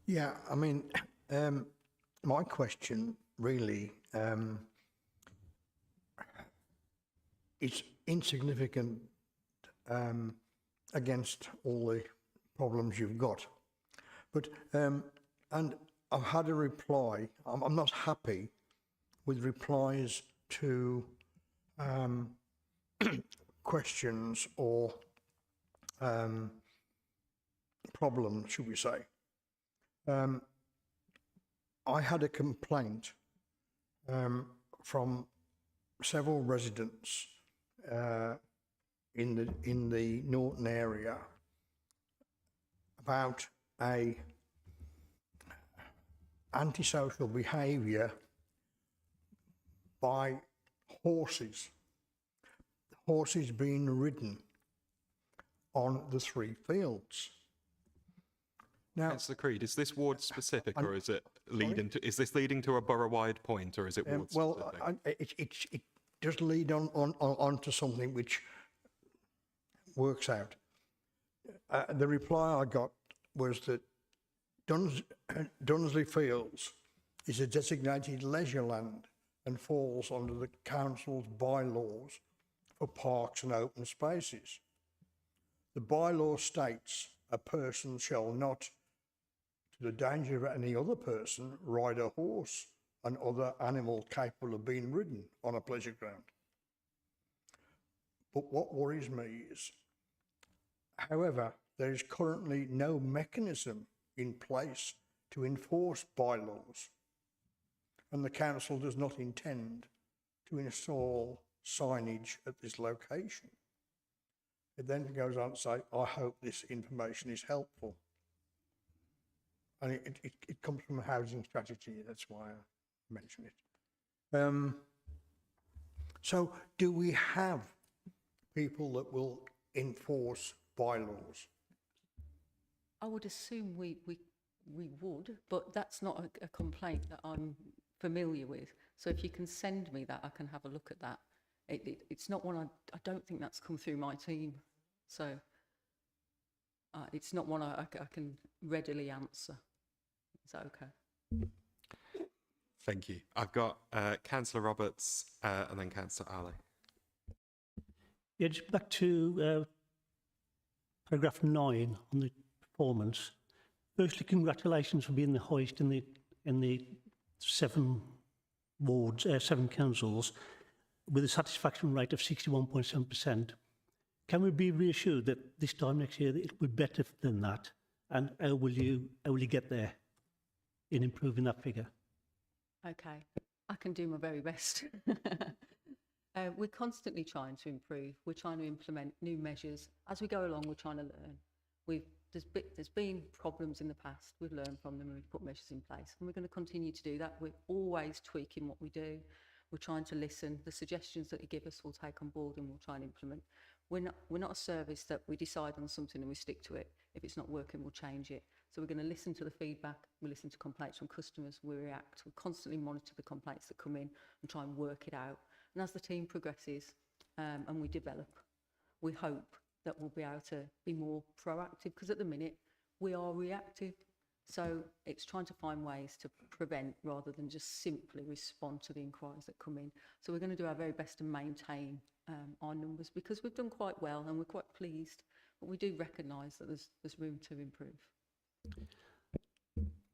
Yeah, I mean, my question really is insignificant against all the problems you've got. But, and I've had a reply, I'm not happy with replies to questions or problems, should we say. I had a complaint from several residents in the Norton area about a antisocial behaviour by horses being ridden on the 3 fields. Now, Councillor Creed, is this ward specific, or is it leading to? Is this leading to a borough-wide point, or is it ward specific? well, it does lead on to something which works out. The reply I got was that Dunsley Fields is a designated leisure land and falls under the council's bylaws for parks and open spaces. The bylaw states a person shall not, to the danger of any other person, ride a horse and other animal capable of being ridden on a pleasure ground. But what worries me is, however, there is currently no mechanism in place to enforce bylaws, and the council does not intend to install signage at this location. It then goes on to say, I hope this information is helpful. And it comes from a housing strategy, that's why I mention it. So do we have people that will enforce bylaws? I would assume we would, but that's not a complaint that I'm familiar with. So if you can send me that, I can have a look at that. It's not one I don't think that's come through my team. So it's not one I can readily answer. Is that okay? Thank you. I've got Councillor Roberts and then Councillor Ali. Yeah, just back to paragraph 9 on the performance. Firstly, congratulations for being the highest in the 7 wards, 7 councils, with a satisfaction rate of 61.7%. Can we be reassured that this time next year it will be better than that? And how will you get there in improving that figure? Okay. I can do my very best. We're constantly trying to improve. We're trying to implement new measures. As we go along, we're trying to learn. There's been problems in the past. We've learned from them and we've put measures in place. And we're going to continue to do that. We're always tweaking what we do. We're trying to listen. The suggestions that you give us we'll take on board and we'll try and implement. We're not a service that we decide on something and we stick to it. If it's not working, we'll change it. So we're going to listen to the feedback. We listen to complaints from customers. We react. We constantly monitor the complaints that come in and try and work it out. And as the team progresses and we develop, we hope that we'll be able to be more proactive, because at the minute we are reactive. So it's trying to find ways to prevent rather than just simply respond to the inquiries that come in. So we're going to do our very best to maintain our numbers, because we've done quite well and we're quite pleased, but we do recognise that there's room to improve.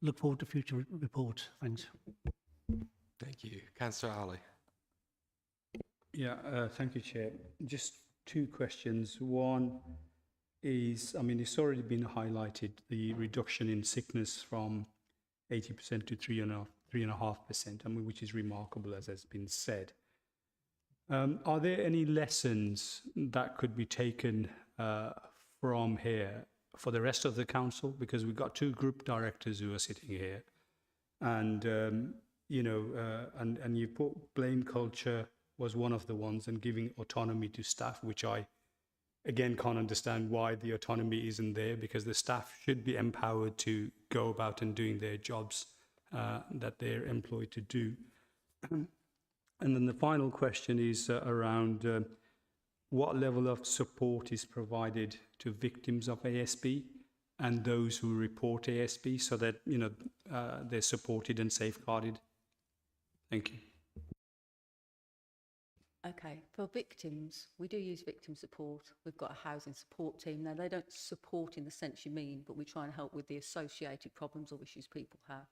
Look forward to future reports. Thanks. Thank you. Councillor Ali. Yeah, thank you, Chair. Just two questions. One is, I mean, it's already been highlighted, the reduction in sickness from 80% to 3.5%, I mean, which is remarkable, as has been said. Are there any lessons that could be taken from here for the rest of the council? Because we've got two group directors who are sitting here, and you know, and you put blame culture was one of the ones, and giving autonomy to staff, which I again can't understand why the autonomy isn't there, because the staff should be empowered to go about and doing their jobs that they're employed to do. And then the final question is around what level of support is provided to victims of ASB and those who report ASB, so that, you know, they're supported and safeguarded. Thank you. Okay, for victims, we do use victim support. We've got a housing support team. Now, they don't support in the sense you mean, but we try and help with the associated problems or issues people have.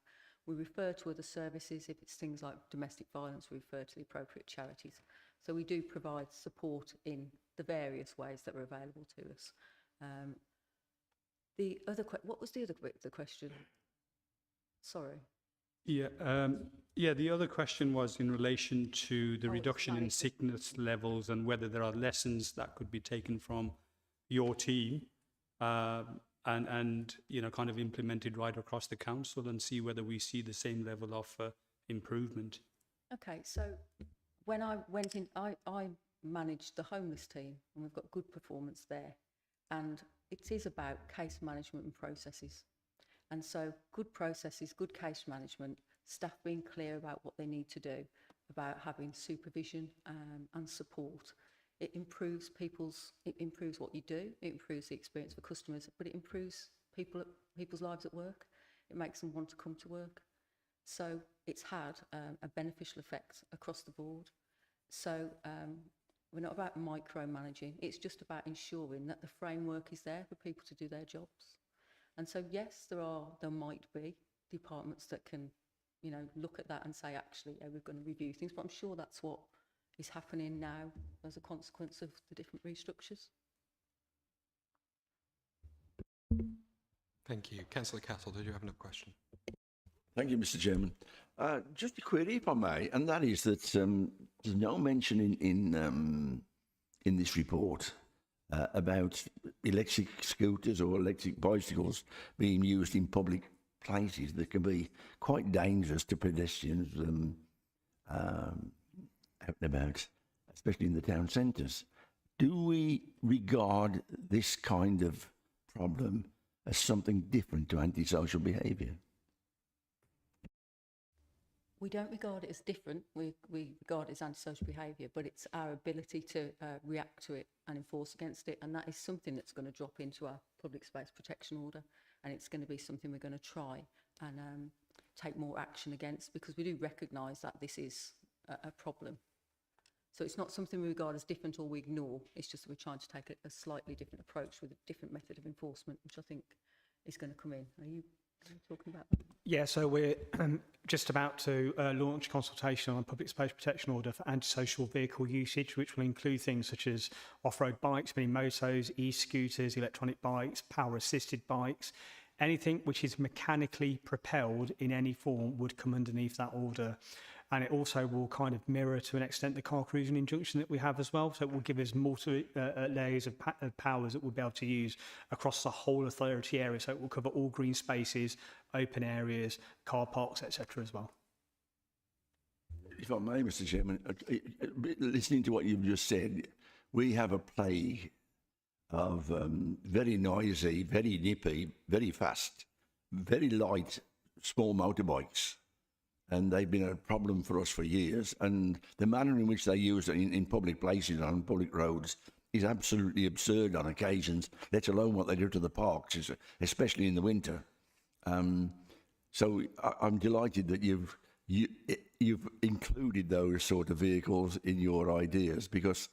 We refer to other services. If it's things like domestic violence, we refer to the appropriate charities. So we do provide support in the various ways that are available to us. The other what was the other bit of the question? Sorry. Yeah, the other question was in relation to the reduction in sickness levels and whether there are lessons that could be taken from your team and you know, kind of implemented right across the council, and see whether we see the same level of improvement. Okay, so when I went in, I managed the homeless team, and we've got good performance there. And it is about case management and processes. And so good processes, good case management, staff being clear about what they need to do, about having supervision and support. It improves what you do, it improves the experience for customers, but it improves people's lives at work. It makes them want to come to work. So it's had a beneficial effect across the board. So we're not about micromanaging, it's just about ensuring that the framework is there for people to do their jobs. And so, yes, there might be departments that can, you know, look at that and say, actually, we're going to review things. But I'm sure that's what is happening now as a consequence of the different restructures. Thank you. Councillor Castle, did you have another question? Thank you, Mr. Chairman. Just a query, if I may, and that is that there's no mention in this report about electric scooters or electric bicycles being used in public places that can be quite dangerous to pedestrians out and about, especially in the town centres. Do we regard this kind of problem as something different to antisocial behaviour? We don't regard it as different, we regard it as antisocial behaviour, but it's our ability to react to it and enforce against it, and that is something that's going to drop into our public space protection order, and it's going to be something we're going to try and take more action against, because we do recognise that this is a problem. So it's not something we regard as different or we ignore, it's just that we're trying to take a slightly different approach with a different method of enforcement, which I think is going to come in. Are you talking about that? Yeah, so we're just about to launch consultation on a public space protection order for antisocial vehicle usage, which will include things such as off-road bikes, mini motos, e-scooters, electronic bikes, power-assisted bikes. Anything which is mechanically propelled in any form would come underneath that order. and it also will kind of mirror to an extent the car cruising injunction that we have as well. So it will give us multi layers of powers that we'll be able to use across the whole authority area. So it will cover all green spaces, open areas, car parks, etc. as well. If I may, Mr. Chairman, listening to what you've just said, we have a plague of very noisy, very nippy, very fast, very light, small motorbikes. And they've been a problem for us for years. And the manner in which they use it in public places, on public roads, is absolutely absurd on occasions, let alone what they do to the parks, especially in the winter. So I'm delighted that you've included those sort of vehicles in your ideas, because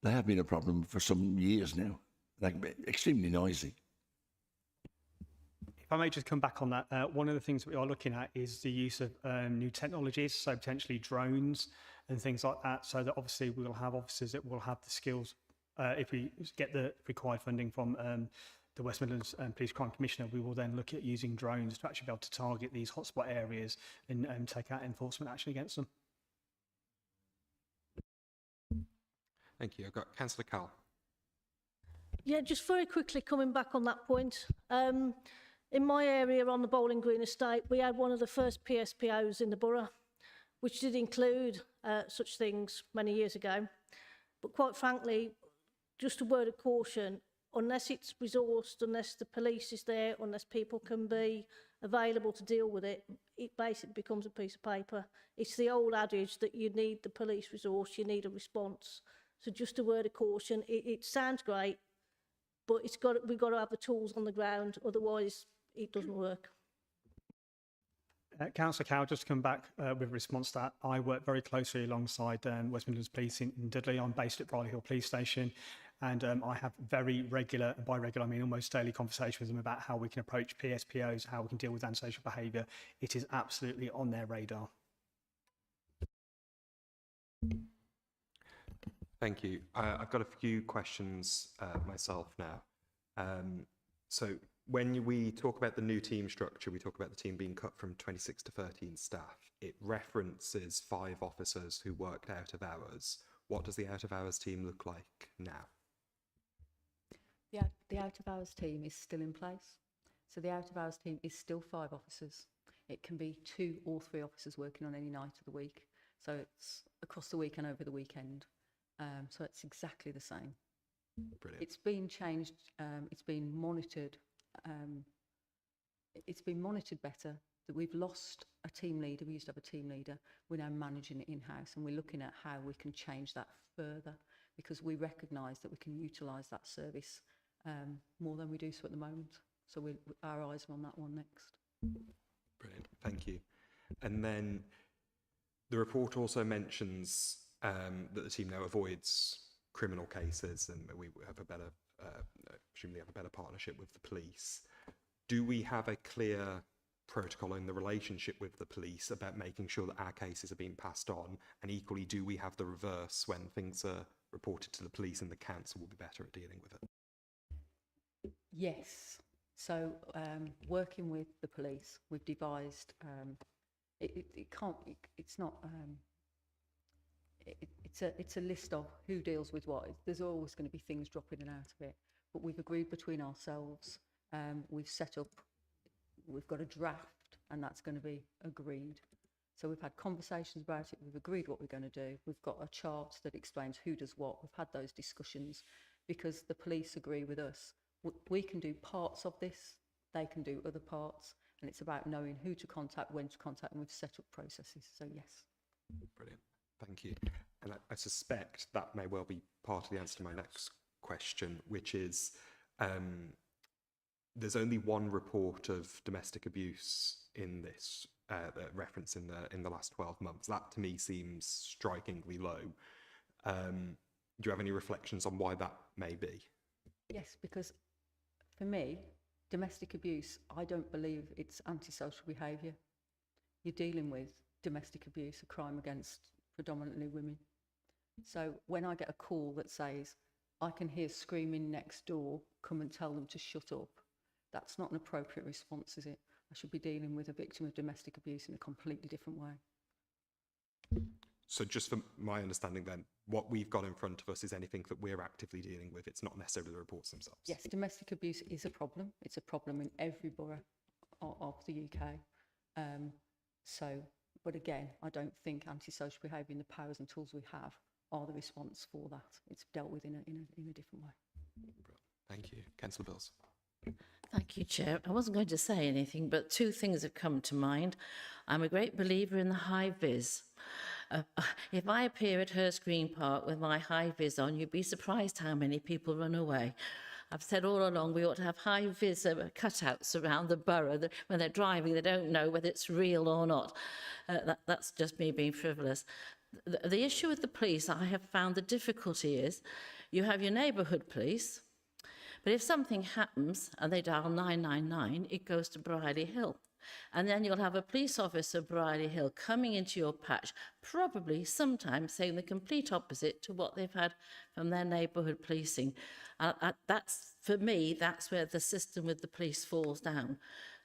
they have been a problem for some years now. They're extremely noisy. If I may just come back on that, one of the things we are looking at is the use of new technologies, so potentially drones and things like that, so that obviously we will have officers that will have the skills. If we get the required funding from the West Midlands Police Crime Commissioner, we will then look at using drones to actually be able to target these hotspot areas and take out enforcement action against them. Thank you. I've got Councillor Cowell. Yeah, just very quickly coming back on that point. In my area on the Bowling Green estate, we had one of the first PSPOs in the borough, which did include such things many years ago. But quite frankly, just a word of caution, unless it's resourced, unless the police is there, unless people can be available to deal with it, it basically becomes a piece of paper. It's the old adage that you need the police resource, you need a response. So just a word of caution. It sounds great, but we've got to have the tools on the ground, otherwise it doesn't work. Councillor Cowell, just to come back with a response to that, I work very closely alongside West Midlands Police in Dudley. I'm based at Briley Hill Police Station, and I have very regular, and by regular I mean almost daily, conversations with them about how we can approach PSPOs, how we can deal with antisocial behaviour. It is absolutely on their radar. Thank you. I've got a few questions myself now. So when we talk about the new team structure, we talk about the team being cut from 26 to 13 staff. It references 5 officers who worked out of hours. What does the out of hours team look like now? The out of hours team is still in place. So the out of hours team is still 5 officers. It can be 2 or 3 officers working on any night of the week. So it's across the week and over the weekend. So it's exactly the same. Brilliant. It's been changed. It's been monitored. It's been monitored better. That we've lost a team leader. We used to have a team leader. We're now managing it in-house, and we're looking at how we can change that further, because we recognise that we can utilise that service more than we do so at the moment. So our eyes are on that one next. Brilliant. Thank you. And then the report also mentions that the team now avoids criminal cases, and we have a better, presumably have a better partnership with the police. Do we have a clear protocol in the relationship with the police about making sure that our cases are being passed on? And equally, do we have the reverse when things are reported to the police and the council will be better at dealing with it? Yes. So working with the police, we've devised, it's a list of who deals with what. There's always going to be things dropping in and out of it, but we've agreed between ourselves. We've got a draft, and that's going to be agreed. So we've had conversations about it. We've agreed what we're going to do. We've got a chart that explains who does what. We've had those discussions because the police agree with us. We can do parts of this. They can do other parts. And it's about knowing who to contact, when to contact, and we've set up processes. So yes. Brilliant. Thank you. And I suspect that may well be part of the answer to my next question, which is there's only one report of domestic abuse in this reference in the last 12 months. That to me seems strikingly low. Do you have any reflections on why that may be? Yes, because for me, domestic abuse, I don't believe it's antisocial behaviour. You're dealing with domestic abuse, a crime against predominantly women. So when I get a call that says, I can hear screaming next door, come and tell them to shut up, that's not an appropriate response, is it? I should be dealing with a victim of domestic abuse in a completely different way. So just for my understanding then, what we've got in front of us is anything that we're actively dealing with. It's not necessarily the reports themselves. Yes, domestic abuse is a problem. It's a problem in every borough of the UK. But again, I don't think antisocial behaviour and the powers and tools we have are the response for that. It's dealt with in a different way. Thank you. Councillor Bills. Thank you, Chair. I wasn't going to say anything, but two things have come to mind. I'm a great believer in the high vis. If I appear at Hurst Green Park with my high vis on, you'd be surprised how many people run away. I've said all along we ought to have high vis cutouts around the borough that when they're driving they don't know whether it's real or not. That's just me being frivolous. The issue with the police, I have found the difficulty is you have your neighbourhood police, but if something happens and they dial 999, it goes to Briley Hill. And then you'll have a police officer, Briley Hill, coming into your patch, probably sometimes saying the complete opposite to what they've had from their neighbourhood policing. That's, for me, that's where the system with the police falls down.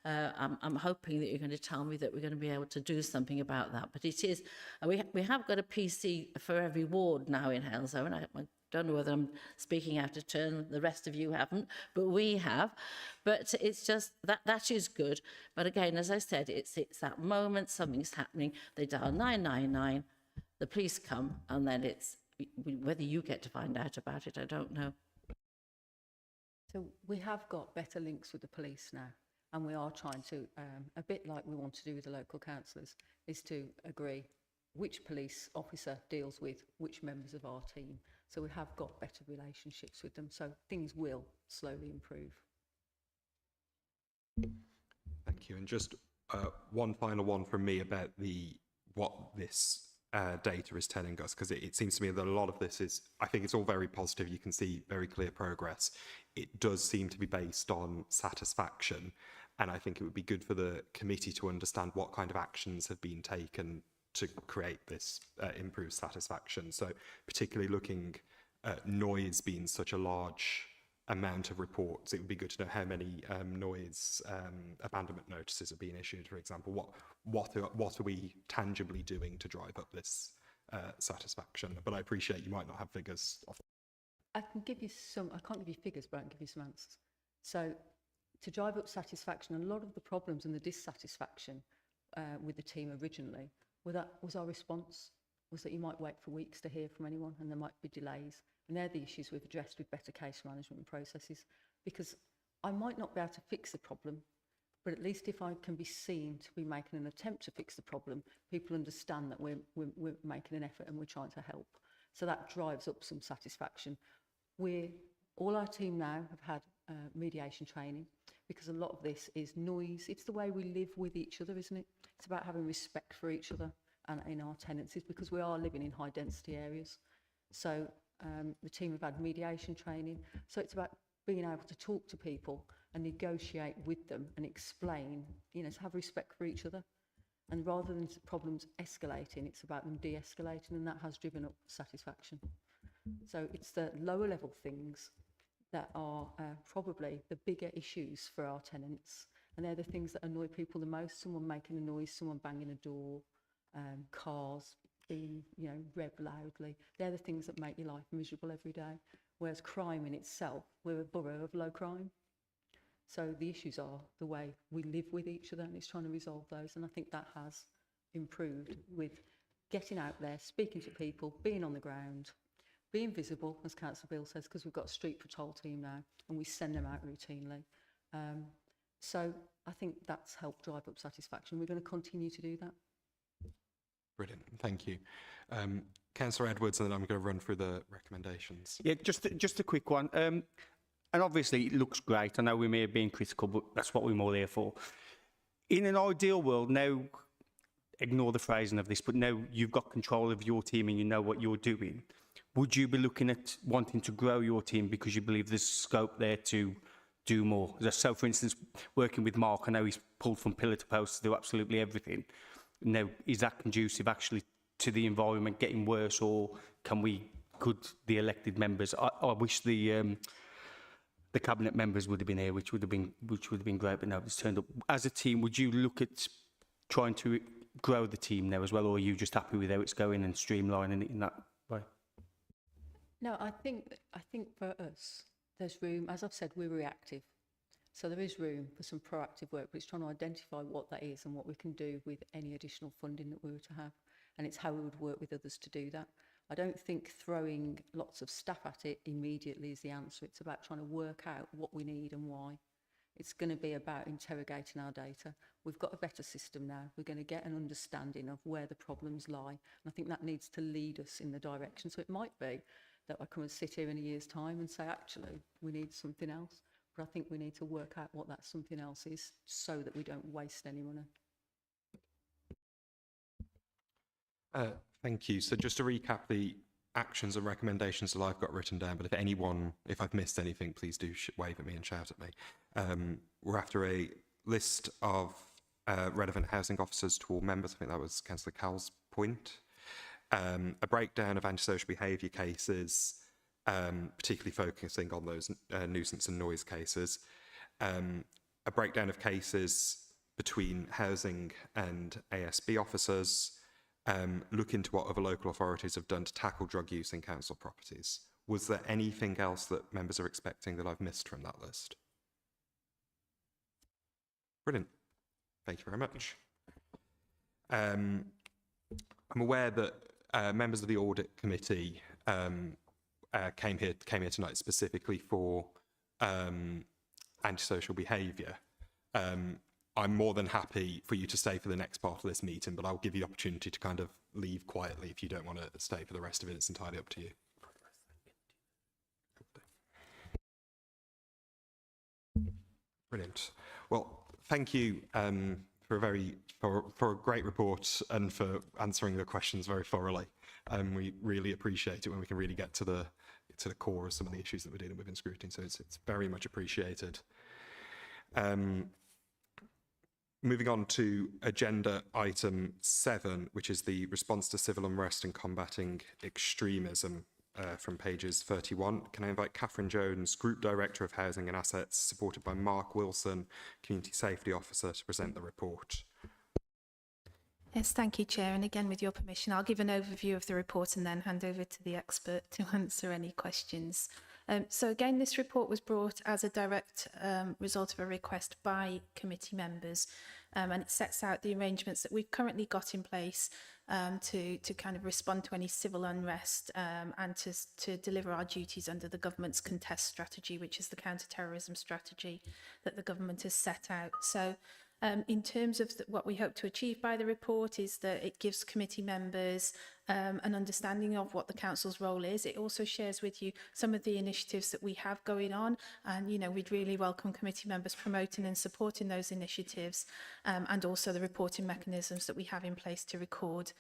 I'm hoping that you're going to tell me that we're going to be able to do something about that. But it is, we have got a PC for every ward now in Halesowen. I don't know whether I'm speaking out of turn, the rest of you haven't, but we have. But it's just, that is good. But again, as I said, it's that moment something's happening, they dial 999, the police come, and then it's, whether you get to find out about it, I don't know. So we have got better links with the police now, and we are trying to, a bit like we want to do with the local councillors, is to agree which police officer deals with which members of our team. So we have got better relationships with them, so things will slowly improve. Thank you. And just one final one from me about what this data is telling us, because it seems to me that a lot of this is, I think it's all very positive. You can see very clear progress. It does seem to be based on satisfaction. And I think it would be good for the committee to understand what kind of actions have been taken to create this improved satisfaction. So particularly looking at noise being such a large amount of reports, it would be good to know how many noise abandonment notices are being issued, for example. What are we tangibly doing to drive up this satisfaction? But I appreciate you might not have figures. I can give you some, I can't give you figures, but I can give you some answers. So to drive up satisfaction, a lot of the problems and the dissatisfaction with the team originally was our response, was that you might wait for weeks to hear from anyone and there might be delays. And they're the issues we've addressed with better case management and processes. Because I might not be able to fix the problem, but at least if I can be seen to be making an attempt to fix the problem, people understand that we're making an effort and we're trying to help. So that drives up some satisfaction. All our team now have had mediation training, because a lot of this is noise. It's the way we live with each other, isn't it? It's about having respect for each other and in our tenancies, because we are living in high density areas. So the team have had mediation training. So it's about being able to talk to people and negotiate with them and explain, you know, to have respect for each other. And rather than problems escalating, it's about them de-escalating, and that has driven up satisfaction. So it's the lower level things that are probably the bigger issues for our tenants. And they're the things that annoy people the most. Someone making a noise, someone banging a door, cars being, you know, revved loudly. They're the things that make your life miserable every day. Whereas crime in itself, we're a borough of low crime. So the issues are the way we live with each other, and it's trying to resolve those. And I think that has improved with getting out there, speaking to people, being on the ground, being visible, as Councillor Bill says, because we've got a street patrol team now and we send them out routinely. So I think that's helped drive up satisfaction. We're going to continue to do that. Brilliant, thank you. Councillor Edwards, and then I'm going to run through the recommendations. Yeah, just a quick one. And obviously it looks great. I know we may have been critical, but that's what we're more there for. In an ideal world, now, ignore the phrasing of this, but now you've got control of your team and you know what you're doing. Would you be looking at wanting to grow your team because you believe there's scope there to do more? So, for instance, working with Mark, I know he's pulled from pillar to post to do absolutely everything. Now, is that conducive actually to the environment getting worse, or could the elected members? I wish the cabinet members would have been here, which would have been great, but now it's turned up. As a team, would you look at trying to grow the team now as well, or are you just happy with how it's going and streamlining it in that way? No, I think for us, there's room. As I've said, we're reactive. So there is room for some proactive work, but it's trying to identify what that is and what we can do with any additional funding that we were to have. And it's how we would work with others to do that. I don't think throwing lots of stuff at it immediately is the answer. It's about trying to work out what we need and why. It's going to be about interrogating our data. We've got a better system now. We're going to get an understanding of where the problems lie. And I think that needs to lead us in the direction. So it might be that I come and sit here in a year's time and say, actually, we need something else. But I think we need to work out what that something else is so that we don't waste any money. Thank you. So just to recap the actions and recommendations that I've got written down, but if I've missed anything, please do wave at me and shout at me. We're after a list of relevant housing officers to all members. I think that was Councillor Cowell's point. A breakdown of antisocial behaviour cases, particularly focusing on those nuisance and noise cases. A breakdown of cases between housing and ASB officers. Look into what other local authorities have done to tackle drug use in council properties. Was there anything else that members are expecting that I've missed from that list? Brilliant. Thank you very much. I'm aware that members of the audit committee came here tonight specifically for antisocial behaviour. I'm more than happy for you to stay for the next part of this meeting, but I'll give you the opportunity to kind of leave quietly if you don't want to stay for the rest of it. It's entirely up to you. Brilliant. Well, thank you for a great report and for answering the questions very thoroughly. We really appreciate it when we can really get to the core of some of the issues that we're dealing with in Scrutiny. So it's very much appreciated. Moving on to agenda item 7, which is the response to civil unrest and combating extremism from pages 31. Can I invite Catherine Jones, Group Director of Housing and Assets, supported by Mark Wilson, Community Safety Officer, to present the report. Yes, thank you, Chair. And again, with your permission, I'll give an overview of the report and then hand over to the expert to answer any questions. So again, this report was brought as a direct result of a request by committee members, and it sets out the arrangements that we've currently got in place to kind of respond to any civil unrest and to deliver our duties under the government's contest strategy, which is the counter-terrorism strategy that the government has set out. So in terms of what we hope to achieve by the report is that it gives committee members an understanding of what the council's role is. It also shares with you some of the initiatives that we have going on, and we'd really welcome committee members promoting and supporting those initiatives, and also the reporting mechanisms that we have in place to record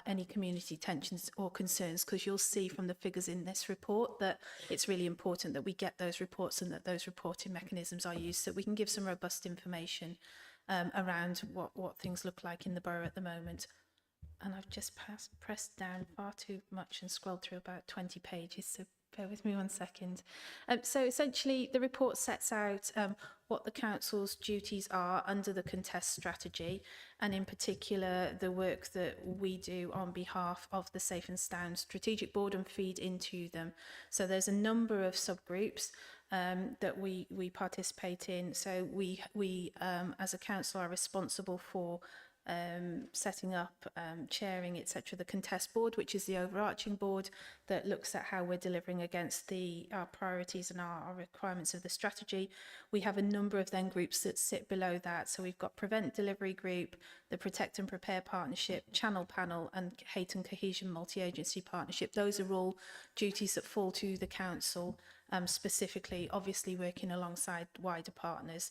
any community tensions or concerns, because you'll see from the figures in this report that it's really important that we get those reports and that those reporting mechanisms are used so we can give some robust information around what things look like in the borough at the moment. And I've just pressed down far too much and scrolled through about 20 pages, so bear with me 1 second. So essentially the report sets out what the council's duties are under the contest strategy, and in particular the work that we do on behalf of the Safe and Sound Strategic Board and feed into them. So there's a number of subgroups that we participate in. So we as a council are responsible for setting up, chairing, etc., the contest board, which is the overarching board that looks at how we're delivering against our priorities and our requirements of the strategy. We have a number of then groups that sit below that. So we've got Prevent Delivery Group, the Protect and Prepare Partnership, Channel Panel, and Hate and Cohesion Multi-Agency Partnership. Those are all duties that fall to the council, specifically, obviously working alongside wider partners.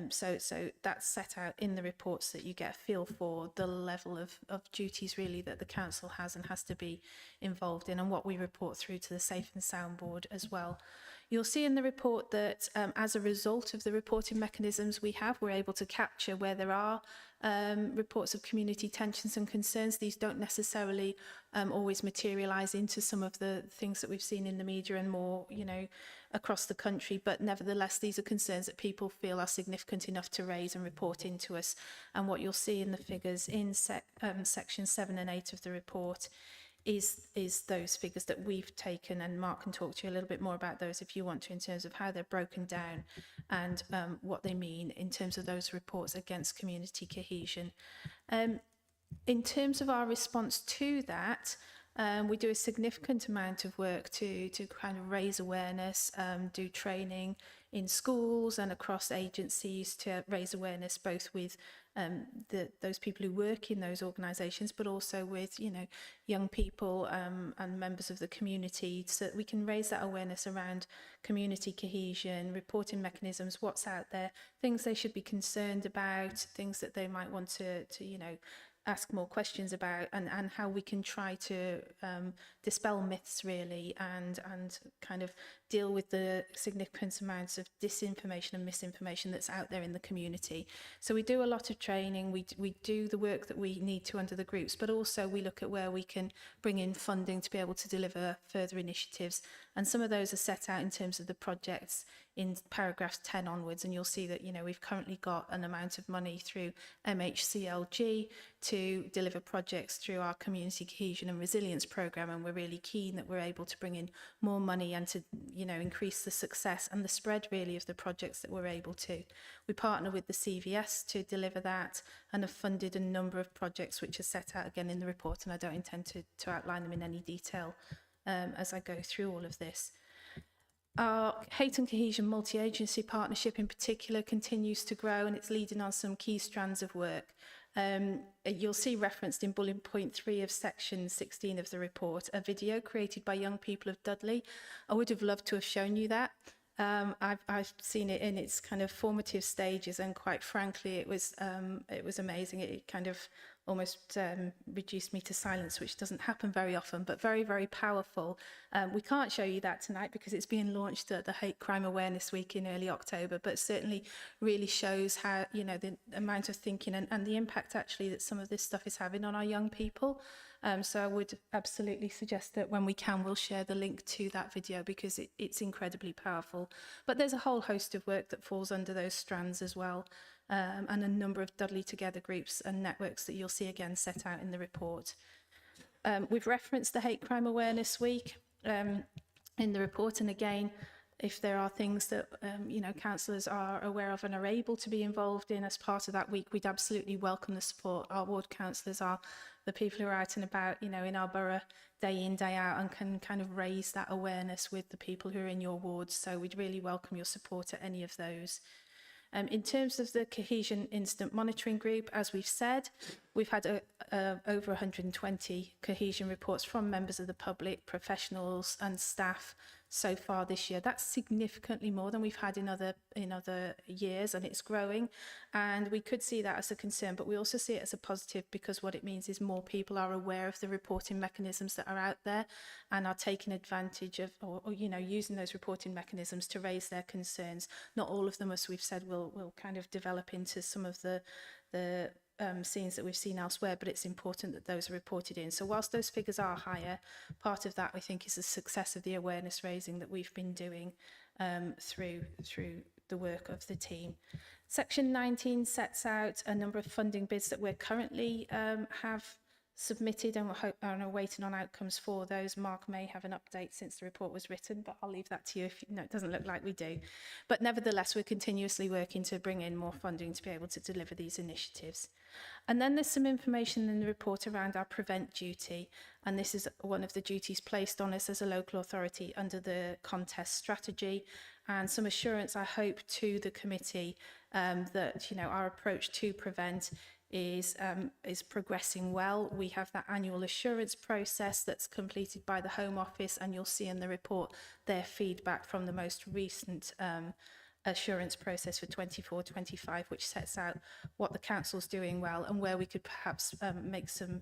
So that's set out in the reports that you get a feel for the level of duties really that the council has and has to be involved in, and what we report through to the Safe and Sound Board as well. You'll see in the report that as a result of the reporting mechanisms we have, we're able to capture where there are reports of community tensions and concerns. These don't necessarily always materialise into some of the things that we've seen in the media and more, you know, across the country, but nevertheless these are concerns that people feel are significant enough to raise and report into us. And what you'll see in the figures in section 7 and 8 of the report is those figures that we've taken, and Mark can talk to you a little bit more about those if you want to, in terms of how they're broken down and what they mean in terms of those reports against community cohesion. In terms of our response to that, we do a significant amount of work to kind of raise awareness, do training in schools and across agencies to raise awareness both with those people who work in those organisations, but also with, you know, young people and members of the community, so that we can raise that awareness around community cohesion, reporting mechanisms, what's out there, things they should be concerned about, things that they might want to you know, ask more questions about, and how we can try to dispel myths really, and kind of deal with the significant amounts of disinformation and misinformation that's out there in the community. So we do a lot of training, we do the work that we need to under the groups, but also we look at where we can bring in funding to be able to deliver further initiatives, and some of those are set out in terms of the projects in paragraphs 10 onwards, and you'll see that, you know, we've currently got an amount of money through MHCLG to deliver projects through our community cohesion and resilience programme, and we're really keen that we're able to bring in more money and to, you know, increase the success and the spread really of the projects that we're able to. We partner with the CVS to deliver that and have funded a number of projects which are set out again in the report, and I don't intend to outline them in any detail as I go through all of this. Our Hate and Cohesion multi-agency partnership in particular continues to grow, and it's leading on some key strands of work. You'll see referenced in bullet point 3 of section 16 of the report, a video created by young people of Dudley. I would have loved to have shown you that. I've seen it in its kind of formative stages, and quite frankly, it was amazing. It kind of almost reduced me to silence, which doesn't happen very often, but very, very powerful. We can't show you that tonight because it's being launched at the Hate Crime Awareness Week in early October, but certainly really shows how, you know, the amount of thinking and the impact actually that some of this stuff is having on our young people. So I would absolutely suggest that when we can, we'll share the link to that video because it's incredibly powerful. But there's a whole host of work that falls under those strands as well, and a number of Dudley Together groups and networks that you'll see again set out in the report. We've referenced the Hate Crime Awareness Week in the report, and again, if there are things that you know, councillors are aware of and are able to be involved in as part of that week, we'd absolutely welcome the support. Our ward councillors are the people who are out and about, you know, in our borough day in, day out, and can kind of raise that awareness with the people who are in your wards. So we'd really welcome your support at any of those. In terms of the Cohesion Incident Monitoring Group, as we've said, we've had over 120 cohesion reports from members of the public, professionals and staff so far this year. That's significantly more than we've had in other years, and it's growing. And we could see that as a concern, but we also see it as a positive, because what it means is more people are aware of the reporting mechanisms that are out there and are taking advantage of, or you know, using those reporting mechanisms to raise their concerns. Not all of them, as we've said, will kind of develop into some of the scenes that we've seen elsewhere, but it's important that those are reported in. So whilst those figures are higher, part of that I think is the success of the awareness raising that we've been doing through the work of the team. Section 19 sets out a number of funding bids that we're currently have submitted, and we're waiting on outcomes for those. Mark may have an update since the report was written, but I'll leave that to you if no, it doesn't look like we do. But nevertheless, we're continuously working to bring in more funding to be able to deliver these initiatives. And then there's some information in the report around our prevent duty, and this is one of the duties placed on us as a local authority under the contest strategy, and some assurance, I hope, to the committee that, you know, our approach to prevent is progressing well. We have that annual assurance process that's completed by the Home Office, and you'll see in the report their feedback from the most recent assurance process for 24-25, which sets out what the council's doing well and where we could perhaps make some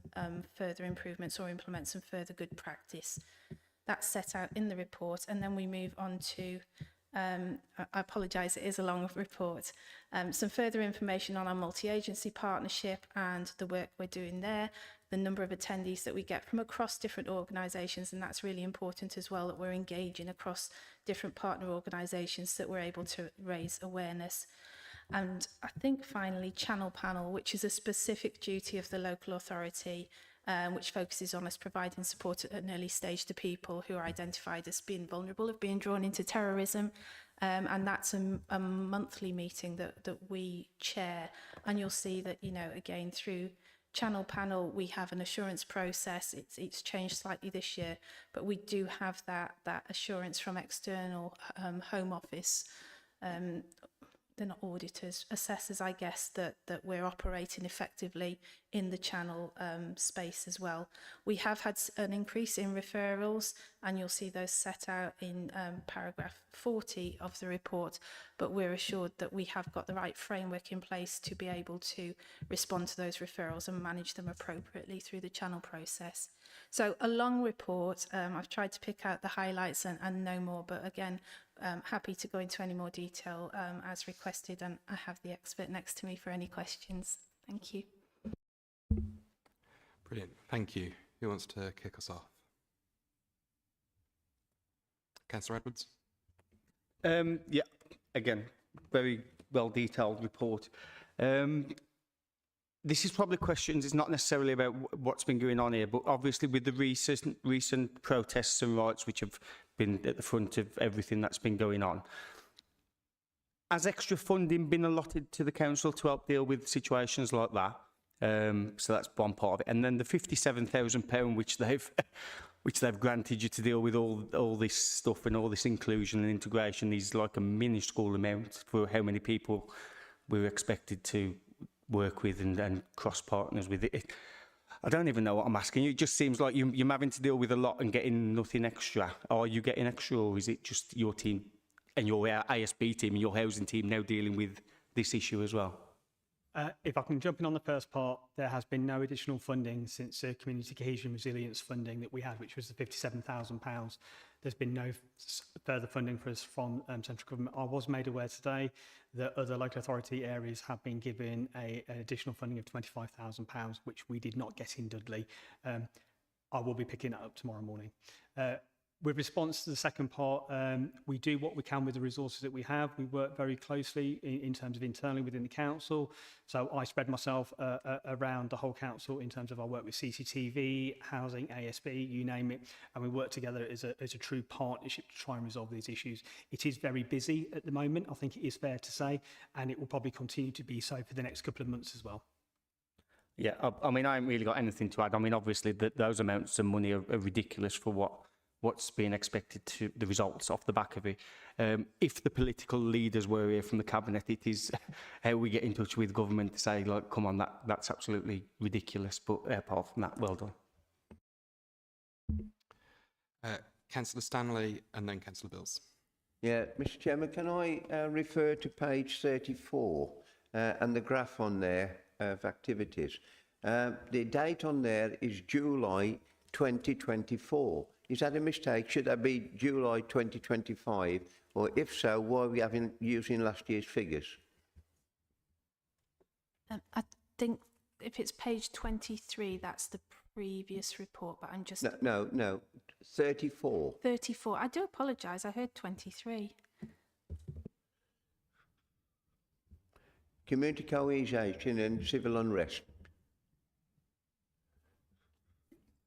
further improvements or implement some further good practice. That's set out in the report, and then we move on to, I apologise, it is a long report, some further information on our multi-agency partnership and the work we're doing there, the number of attendees that we get from across different organisations, and that's really important as well, that we're engaging across different partner organisations so that we're able to raise awareness. And I think finally Channel Panel, which is a specific duty of the local authority, which focuses on us providing support at an early stage to people who are identified as being vulnerable of being drawn into terrorism. And that's a monthly meeting that we chair. And you'll see that, you know, again, through Channel Panel, we have an assurance process. It's changed slightly this year, but we do have that assurance from external Home Office. They're not auditors, assessors, I guess, that we're operating effectively in the channel space as well. We have had an increase in referrals, and you'll see those set out in paragraph 40 of the report, but we're assured that we have got the right framework in place to be able to respond to those referrals and manage them appropriately through the channel process. So a long report. I've tried to pick out the highlights and no more, but again, happy to go into any more detail as requested, and I have the expert next to me for any questions. Thank you. Brilliant. Thank you. Who wants to kick us off? Councillor Edwards? Yeah, again, very well detailed report. This is probably questions, it's not necessarily about what's been going on here, but obviously with the recent protests and riots which have been at the front of everything that's been going on, has extra funding been allotted to the council to help deal with situations like that? So that's one part of it. And then the £57,000 which they've granted you to deal with all this stuff and all this inclusion and integration is like a minuscule amount for how many people we're expected to work with and cross partners with it. I don't even know what I'm asking you. It just seems like you're having to deal with a lot and getting nothing extra. Are you getting extra, or is it just your team and your ASB team and your housing team now dealing with this issue as well? If I can jump in on the first part, there has been no additional funding since the Community Cohesion Resilience funding that we had, which was the £57,000. There's been no further funding for us from central government. I was made aware today that other local authority areas have been given an additional funding of £25,000, which we did not get in Dudley. I will be picking that up tomorrow morning. With response to the second part, we do what we can with the resources that we have. We work very closely in terms of internally within the council. So I spread myself around the whole council in terms of our work with CCTV, housing, ASB, you name it. And we work together as a true partnership to try and resolve these issues. It is very busy at the moment, I think it is fair to say, and it will probably continue to be so for the next couple of months as well. Yeah, I mean, I haven't really got anything to add. I mean, obviously, those amounts of money are ridiculous for what's being expected to the results off the back of it. If the political leaders were here from the cabinet, it is how we get in touch with government to say, like, come on, that's absolutely ridiculous. But apart from that, well done. Councillor Stanley and then Councillor Bills. Yeah, Mr. Chairman, can I refer to page 34 and the graph on there of activities? The date on there is July 2024. Is that a mistake? Should that be July 2025? Or if so, why are we using last year's figures? I think if it's page 23, that's the previous report, but I'm just... No, 34. 34. I do apologise, I heard 23. Community cohesion and civil unrest.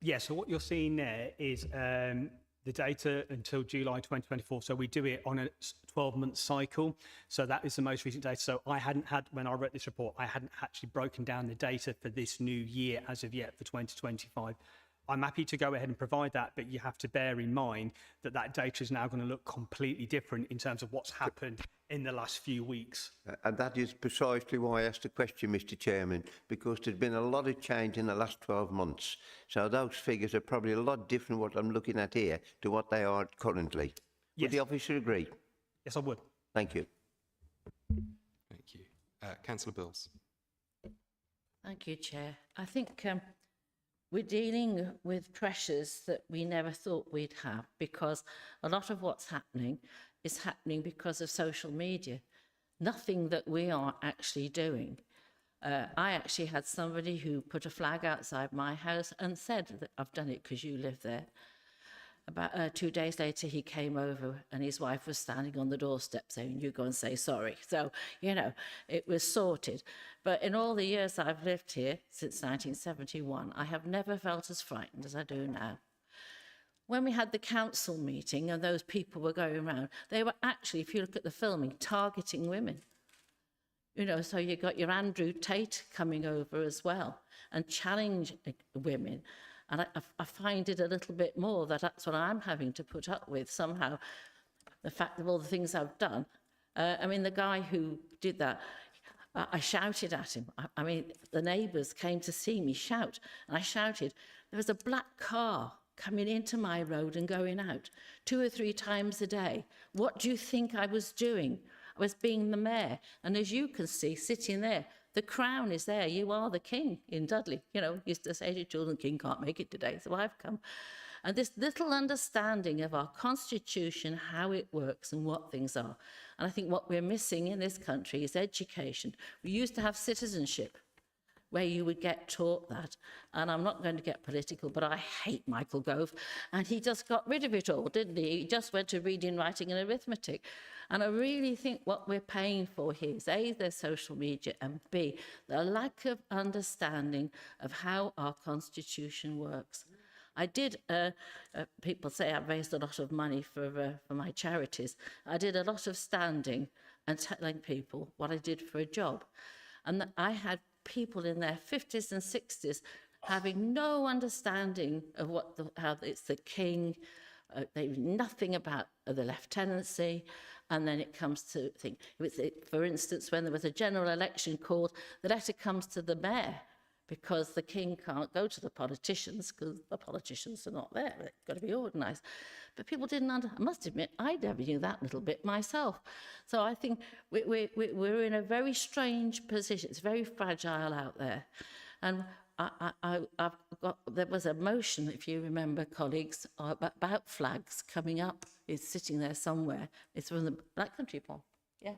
Yeah, so what you're seeing there is the data until July 2024. So we do it on a 12-month cycle. So that is the most recent data. So when I wrote this report, I hadn't actually broken down the data for this new year as of yet for 2025. I'm happy to go ahead and provide that, but you have to bear in mind that that data is now going to look completely different in terms of what's happened in the last few weeks. And that is precisely why I asked the question, Mr. Chairman, because there's been a lot of change in the last 12 months. So those figures are probably a lot different what I'm looking at here to what they are currently. Yes. Would the officer agree? Yes, I would. Thank you. Thank you. Councillor Bills. Thank you, Chair. I think we're dealing with pressures that we never thought we'd have, because a lot of what's happening is happening because of social media. Nothing that we are actually doing. I actually had somebody who put a flag outside my house and said that I've done it because you live there. About 2 days later, he came over and his wife was standing on the doorstep saying, you go and say sorry. So, you know, it was sorted. But in all the years I've lived here, since 1971, I have never felt as frightened as I do now. When we had the council meeting and those people were going around, they were actually, if you look at the filming, targeting women. You know, so you got your Andrew Tate coming over as well and challenge women. And I find it a little bit more that that's what I'm having to put up with somehow, the fact of all the things I've done. I mean, the guy who did that, I shouted at him. I mean, the neighbours came to see me shout, and I shouted. There was a black car coming into my road and going out 2 or 3 times a day. What do you think I was doing? I was being the mayor. And as you can see, sitting there, the crown is there. You are the king in Dudley. You know, used to say to children, king can't make it today, so I've come. And this little understanding of our constitution, how it works and what things are. And I think what we're missing in this country is education. We used to have citizenship, where you would get taught that. And I'm not going to get political, but I hate Michael Gove. And he just got rid of it all, didn't he? He just went to reading, writing and arithmetic. And I really think what we're paying for here is A, the social media, and B, the lack of understanding of how our constitution works. I did, people say I've raised a lot of money for my charities. I did a lot of standing and telling people what I did for a job. And I had people in their 50s and 60s having no understanding of how it's the king. They knew nothing about the lieutenancy. And then it comes to think, for instance, when there was a general election called, the letter comes to the mayor because the king can't go to the politicians because the politicians are not there. They've got to be organised. But people didn't I must admit, I never knew that little bit myself. So I think we're in a very strange position. It's very fragile out there. And there was a motion, if you remember, colleagues, about flags coming up. It's sitting there somewhere. It's from the Black Country poll. Yeah.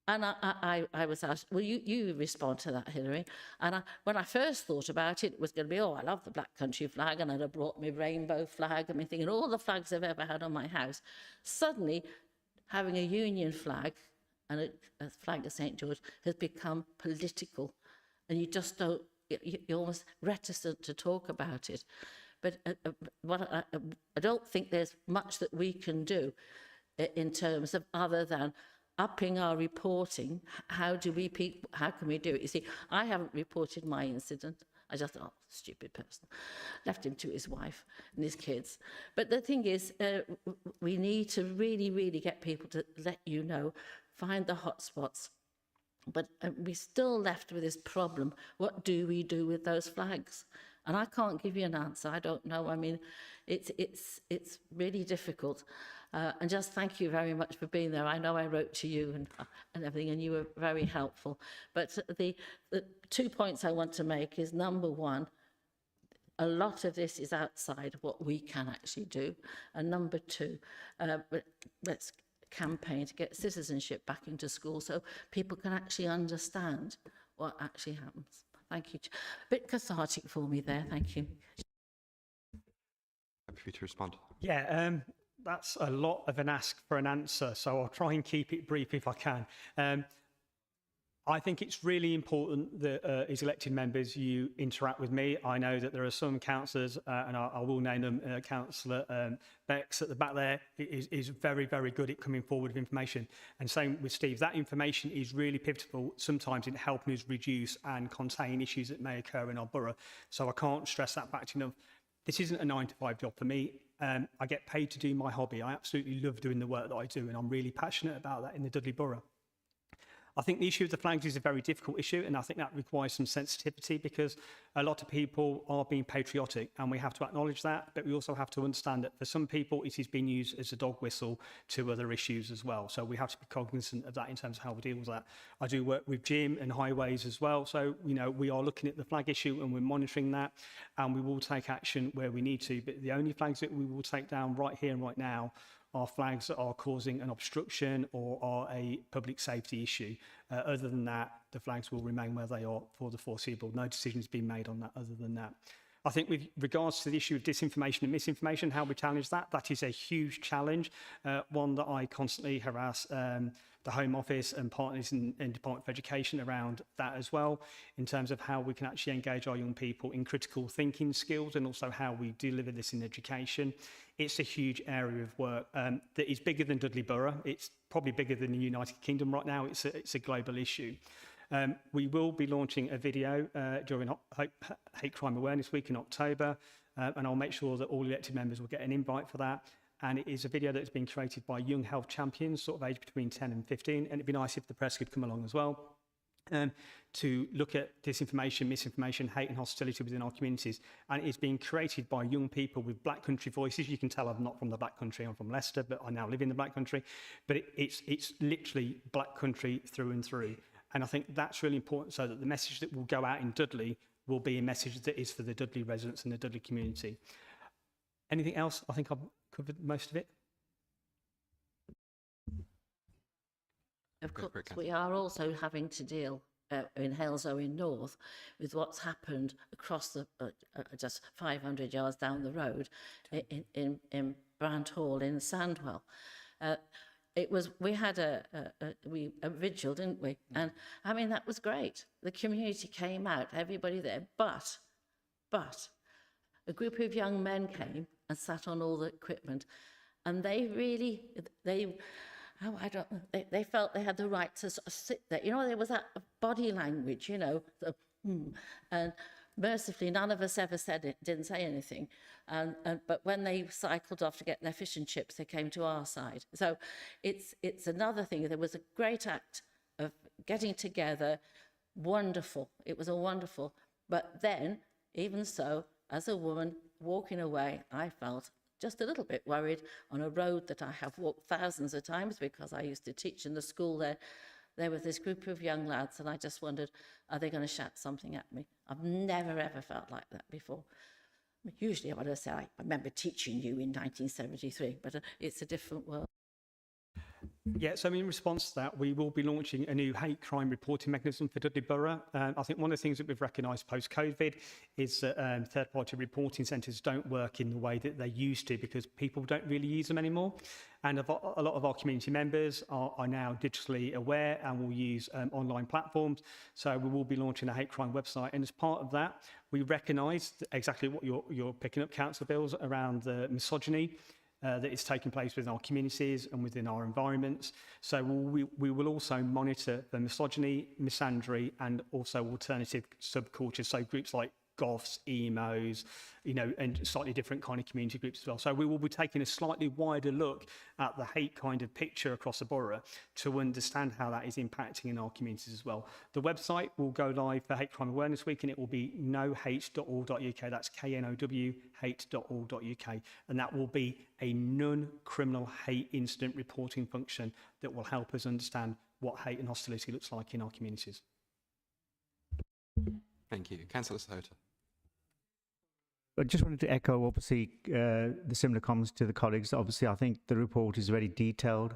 And I was asked, well, you respond to that, Hilary. And when I first thought about it, it was going to be, oh, I love the Black Country flag, and I'd have brought my rainbow flag, and me thinking all the flags I've ever had on my house. Suddenly, having a Union flag and a flag of St. George has become political. And you just don't, you're almost reticent to talk about it. But I don't think there's much that we can do in terms of other than upping our reporting. How can we do it? You see, I haven't reported my incident. I just thought, oh, stupid person. Left him to his wife and his kids. But the thing is, we need to really, really get people to let you know, find the hotspots. But we're still left with this problem. What do we do with those flags? And I can't give you an answer. I don't know. I mean, it's really difficult. And just thank you very much for being there. I know I wrote to you and everything, and you were very helpful. But the 2 points I want to make is, number one, a lot of this is outside of what we can actually do. And number two, let's campaign to get citizenship back into school so people can actually understand what actually happens. Thank you. A bit cathartic for me there. Thank you. Happy for you to respond. Yeah, that's a lot of an ask for an answer, so I'll try and keep it brief if I can. I think it's really important that as elected members you interact with me. I know that there are some councillors, and I will name them, Councillor Bex at the back there is very, very good at coming forward with information. And same with Steve. That information is really pivotal sometimes in helping us reduce and contain issues that may occur in our borough. So I can't stress that fact enough. This isn't a 9-to-5 job for me. I get paid to do my hobby. I absolutely love doing the work that I do, and I'm really passionate about that in the Dudley Borough. I think the issue of the flags is a very difficult issue, and I think that requires some sensitivity because a lot of people are being patriotic, and we have to acknowledge that, but we also have to understand that for some people it is being used as a dog whistle to other issues as well. So we have to be cognizant of that in terms of how we deal with that. I do work with Jim and highways as well, so we are looking at the flag issue and we're monitoring that, and we will take action where we need to. But the only flags that we will take down right here and right now are flags that are causing an obstruction or are a public safety issue. Other than that, the flags will remain where they are for the foreseeable. No decision has been made on that other than that. I think with regards to the issue of disinformation and misinformation, how we challenge that, that is a huge challenge, one that I constantly harass the Home Office and partners in Department of Education around that as well, in terms of how we can actually engage our young people in critical thinking skills and also how we deliver this in education. It's a huge area of work that is bigger than Dudley Borough. It's probably bigger than the United Kingdom right now. It's a global issue. We will be launching a video during Hate Crime Awareness Week in October, and I'll make sure that all elected members will get an invite for that. And it is a video that's been created by young health champions, sort of aged between 10 and 15, and it'd be nice if the press could come along as well. To look at disinformation, misinformation, hate and hostility within our communities. And it's being created by young people with Black Country voices. You can tell I'm not from the Black Country, I'm from Leicester, but I now live in the Black Country. But it's literally Black Country through and through. And I think that's really important, so that the message that will go out in Dudley will be a message that is for the Dudley residents and the Dudley community. Anything else? I think I've covered most of it. Of course, we are also having to deal in Halesowen North with what's happened across the just 500 yards down the road in Brant Hall in Sandwell. We had a vigil, didn't we? And I mean, that was great. The community came out, everybody there, but a group of young men came and sat on all the equipment, and they felt they had the right to sort of sit there. There was that body language, and mercifully none of us ever said it, didn't say anything. But when they cycled off to get their fish and chips, they came to our side. So it's another thing. There was a great act of getting together. Wonderful. It was a wonderful. But then, even so, as a woman walking away, I felt just a little bit worried on a road that I have walked thousands of times because I used to teach in the school there. There was this group of young lads, and I just wondered, are they going to shout something at me? I've never, ever felt like that before. Usually I would have said, I remember teaching you in 1973, but it's a different world. Yeah, so in response to that, we will be launching a new hate crime reporting mechanism for Dudley Borough. I think one of the things that we've recognised post-COVID is that third-party reporting centres don't work in the way that they used to because people don't really use them anymore. And a lot of our community members are now digitally aware and will use online platforms. So we will be launching a hate crime website. And as part of that, we recognise exactly what you're picking up, Councillor Bills, around the misogyny that is taking place within our communities and within our environments. So we will also monitor the misogyny, misandry, and also alternative subcultures, so groups like goths, emos, and slightly different kind of community groups as well. So we will be taking a slightly wider look at the hate kind of picture across the borough to understand how that is impacting in our communities as well. The website will go live for Hate Crime Awareness Week, and it will be knohate.org.uk. That's KNOW hate.org.uk. And that will be a non-criminal hate incident reporting function that will help us understand what hate and hostility looks like in our communities. Thank you. Councillor Sota. I just wanted to echo, obviously, the similar comments to the colleagues. Obviously, I think the report is very detailed,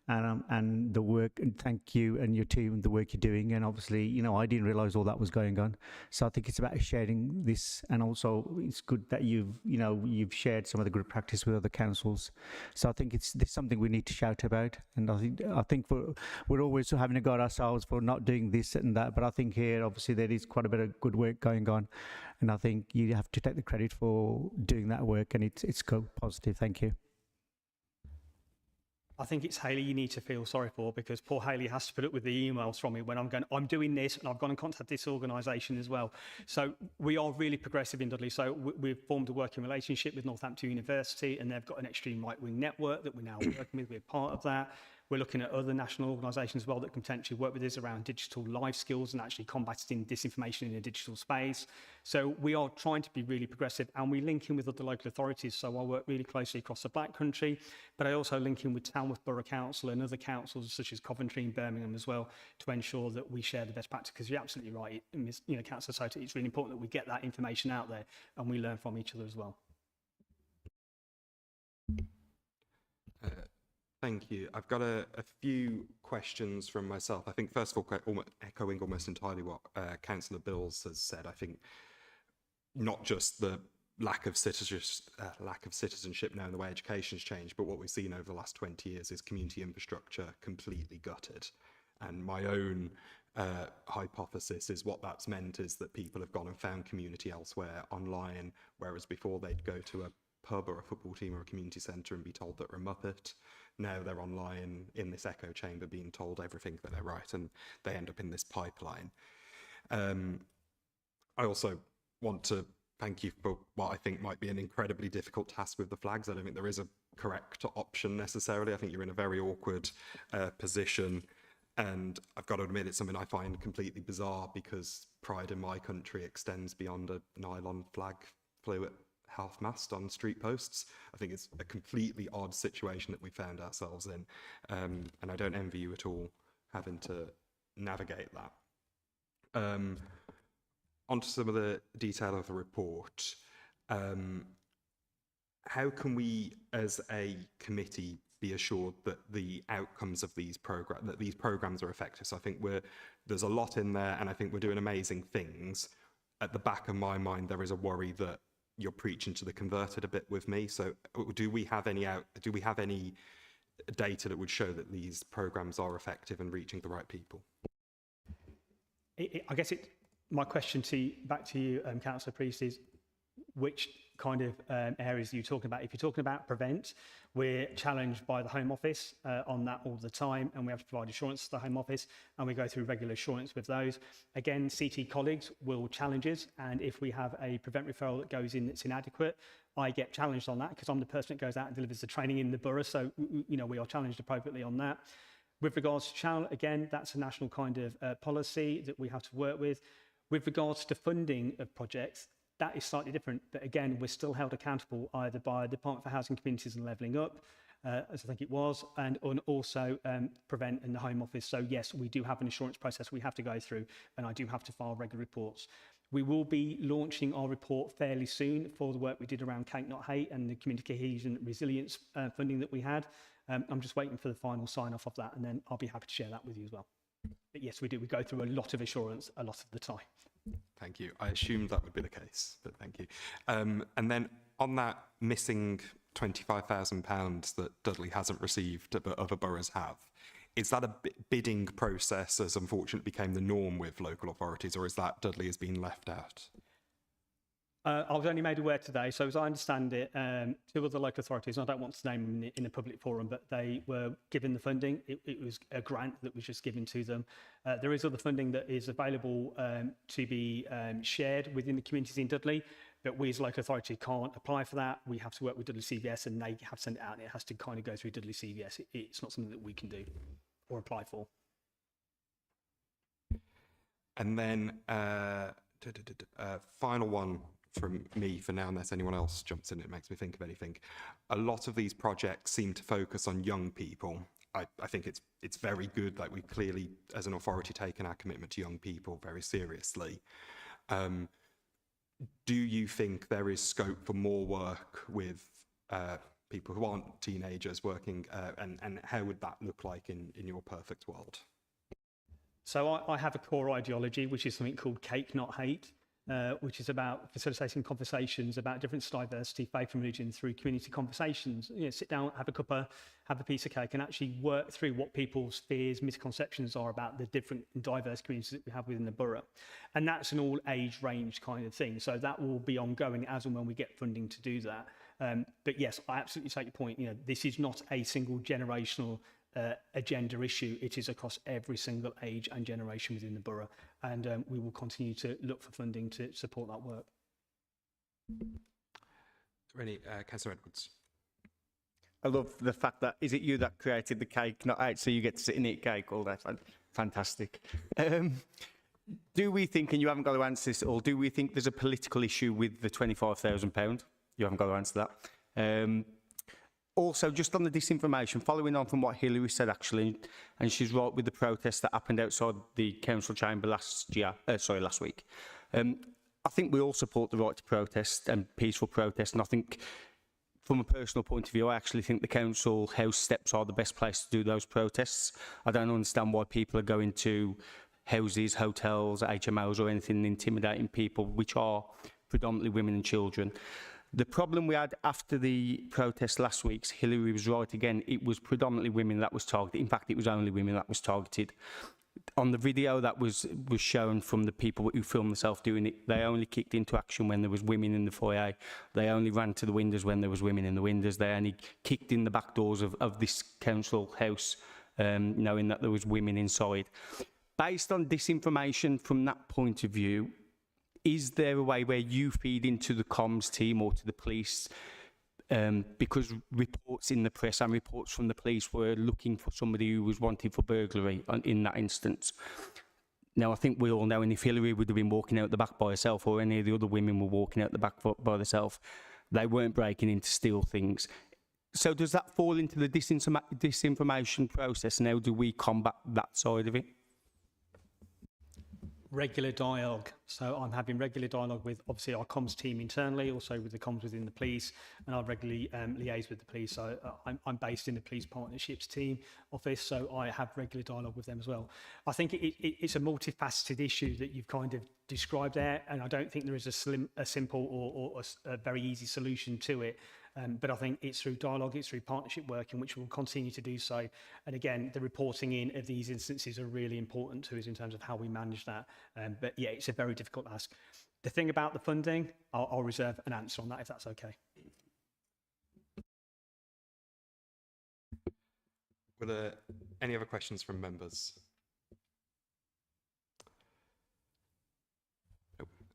and the work, and thank you and your team, the work you're doing. And obviously, I didn't realise all that was going on. So I think it's about sharing this, and also it's good that you've shared some of the good practice with other councils. So I think this is something we need to shout about. And I think we're always having a go at ourselves for not doing this and that. But I think here, obviously, there is quite a bit of good work going on. And I think you have to take the credit for doing that work, and it's positive. Thank you. I think it's Hayley you need to feel sorry for, because poor Hayley has to put up with the emails from me when I'm doing this, and I've gone and contacted this organisation as well. So we are really progressive in Dudley. So we've formed a working relationship with Northampton University, and they've got an extreme right-wing network that we're now working with. We're part of that. We're looking at other national organisations as well that can potentially work with us around digital life skills and actually combating disinformation in the digital space. So we are trying to be really progressive, and we link in with other local authorities. So I work really closely across the Black Country, but I also link in with Tamworth Borough Council and other councils such as Coventry and Birmingham as well to ensure that we share the best practice. Because you're absolutely right, Councillor Soto, it's really important that we get that information out there and we learn from each other as well. Thank you. I've got a few questions from myself. I think, first of all, echoing almost entirely what Councillor Bills has said, I think not just the lack of citizenship now in the way education's changed, but what we've seen over the last 20 years is community infrastructure completely gutted. And my own hypothesis is what that's meant is that people have gone and found community elsewhere online, whereas before they'd go to a pub or a football team or a community centre and be told that they're a muppet. Now they're online in this echo chamber being told everything that they're right, and they end up in this pipeline. I also want to thank you for what I think might be an incredibly difficult task with the flags. I don't think there is a correct option necessarily. I think you're in a very awkward position, and I've got to admit it's something I find completely bizarre because pride in my country extends beyond a nylon flag flew at half-mast on street posts. I think it's a completely odd situation that we found ourselves in, and I don't envy you at all having to navigate that. Onto some of the detail of the report. How can we, as a committee, be assured that the outcomes of these programs are effective? So I think there's a lot in there, and I think we're doing amazing things. At the back of my mind, there is a worry that you're preaching to the converted a bit with me. So do we have any data that would show that these programs are effective and reaching the right people? I guess my question back to you, Councillor Priest, is which kind of areas are you talking about? If you're talking about prevent, we're challenged by the Home Office on that all the time, and we have to provide assurance to the Home Office, and we go through regular assurance with those. Again, CT colleagues will challenge us, and if we have a prevent referral that goes in that's inadequate, I get challenged on that because I'm the person that goes out and delivers the training in the borough, so we are challenged appropriately on that. With regards to channel, again, that's a national kind of policy that we have to work with. With regards to funding of projects, that is slightly different, but again, we're still held accountable either by the Department for Housing, Communities and Levelling Up, as I think it was, and also Prevent and the Home Office. So yes, we do have an assurance process we have to go through, and I do have to file regular reports. We will be launching our report fairly soon for the work we did around Cake Not Hate and the community cohesion resilience funding that we had. I'm just waiting for the final sign-off of that, and then I'll be happy to share that with you as well. But yes, we do. We go through a lot of assurance a lot of the time. Thank you. I assumed that would be the case, but thank you. And then on that missing £25,000 that Dudley hasn't received but other boroughs have, is that a bidding process as unfortunately became the norm with local authorities, or is that Dudley has been left out? I was only made aware today, so as I understand it, two other local authorities, and I don't want to name them in a public forum, but they were given the funding. It was a grant that was just given to them. There is other funding that is available to be shared within the communities in Dudley, but we as a local authority can't apply for that. We have to work with Dudley CVS, and they have to send it out, and it has to kind of go through Dudley CVS. It's not something that we can do or apply for. And then final one from me for now, unless anyone else jumps in, it makes me think of anything. A lot of these projects seem to focus on young people. I think it's very good, like we've clearly, as an authority, taken our commitment to young people very seriously. Do you think there is scope for more work with people who aren't teenagers working, and how would that look like in your perfect world? So I have a core ideology, which is something called Cake Not Hate, which is about facilitating conversations about different diversity, faith and religion through community conversations. Sit down, have a cuppa, have a piece of cake, and actually work through what people's fears, misconceptions are about the different and diverse communities that we have within the borough. And that's an all age range kind of thing. So that will be ongoing as and when we get funding to do that. But yes, I absolutely take your point. This is not a single generational agenda issue. It is across every single age and generation within the borough, and we will continue to look for funding to support that work. Councillor Edwards. I love the fact that, is it you that created the cake, not out, so you get to sit and eat cake all day? Fantastic. Do we think, and you haven't got to answer this at all, do we think there's a political issue with the £25,000? You haven't got to answer that. Also, just on the disinformation, following on from what Hilary said, actually, and she's right with the protest that happened outside the council chamber last week. I think we all support the right to protest and peaceful protest, and I think, from a personal point of view, I actually think the council house steps are the best place to do those protests. I don't understand why people are going to houses, hotels, HMOs or anything, intimidating people, which are predominantly women and children. The problem we had after the protest last week, Hilary was right again, it was predominantly women that was targeted. In fact, it was only women that was targeted. On the video that was shown from the people who filmed themselves doing it, they only kicked into action when there was women in the foyer. They only ran to the windows when there was women in the windows. They only kicked in the back doors of this council house, knowing that there was women inside. Based on disinformation from that point of view, is there a way where you feed into the comms team or to the police? Because reports in the press and reports from the police were looking for somebody who was wanted for burglary in that instance. Now, I think we all know, and if Hilary would have been walking out the back by herself, or any of the other women were walking out the back by themselves, they weren't breaking in to steal things. So does that fall into the disinformation process, and how do we combat that side of it? Regular dialogue. So I'm having regular dialogue with obviously our comms team internally, also with the comms within the police, and I regularly liaise with the police. So I'm based in the police partnerships team office, so I have regular dialogue with them as well. I think it's a multifaceted issue that you've kind of described there, and I don't think there is a simple or a very easy solution to it. But I think it's through dialogue, it's through partnership working, which we'll continue to do so. And again, the reporting in of these instances are really important to us in terms of how we manage that. But yeah, it's a very difficult ask. The thing about the funding, I'll reserve an answer on that if that's okay. Were there any other questions from members?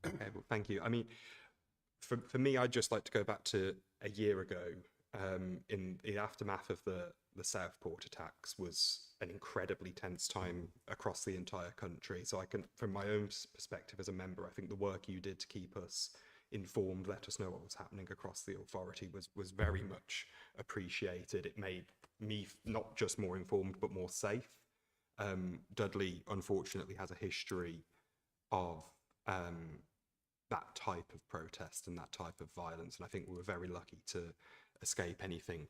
Okay, well, thank you. I mean, for me, I'd just like to go back to a year ago. In the aftermath of the Southport attacks was an incredibly tense time across the entire country. So I can, from my own perspective as a member, I think the work you did to keep us informed, let us know what was happening across the authority was very much appreciated. It made me not just more informed, but more safe. Dudley, unfortunately, has a history of that type of protest and that type of violence. And I think we were very lucky to escape anything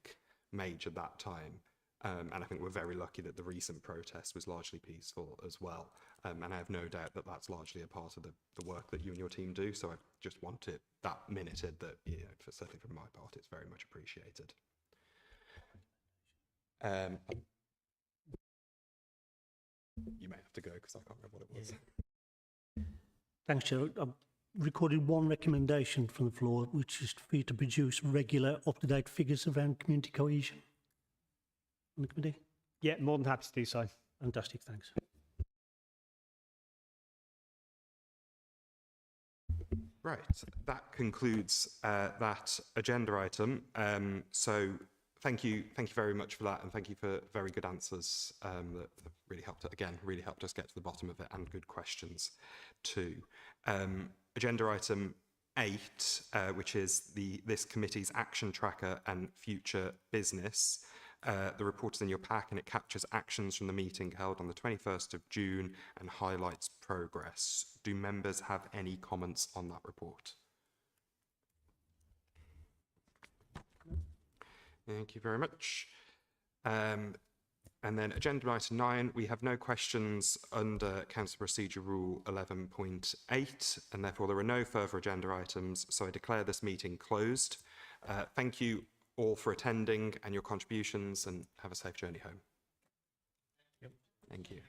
major that time. And I think we're very lucky that the recent protest was largely peaceful as well. And I have no doubt that that's largely a part of the work that you and your team do. So I just wanted that minuted that, you know, certainly from my part, it's very much appreciated. You may have to go because I can't remember what it was. Thanks, Chair. I've recorded one recommendation from the floor, which is for you to produce regular, up-to-date figures around community cohesion on the committee. Yeah, more than happy to do so. Fantastic, thanks. Right, that concludes that agenda item. So thank you very much for that, and thank you for very good answers that really helped us get to the bottom of it, and good questions too. Agenda item 8, which is this committee's action tracker and future business. The report is in your pack, and it captures actions from the meeting held on the 21st of June and highlights progress. Do members have any comments on that report? Thank you very much. And then agenda item 9, we have no questions under Council Procedure Rule 11.8, and therefore there are no further agenda items, so I declare this meeting closed. Thank you all for attending and your contributions, and have a safe journey home. Yep. Thank you.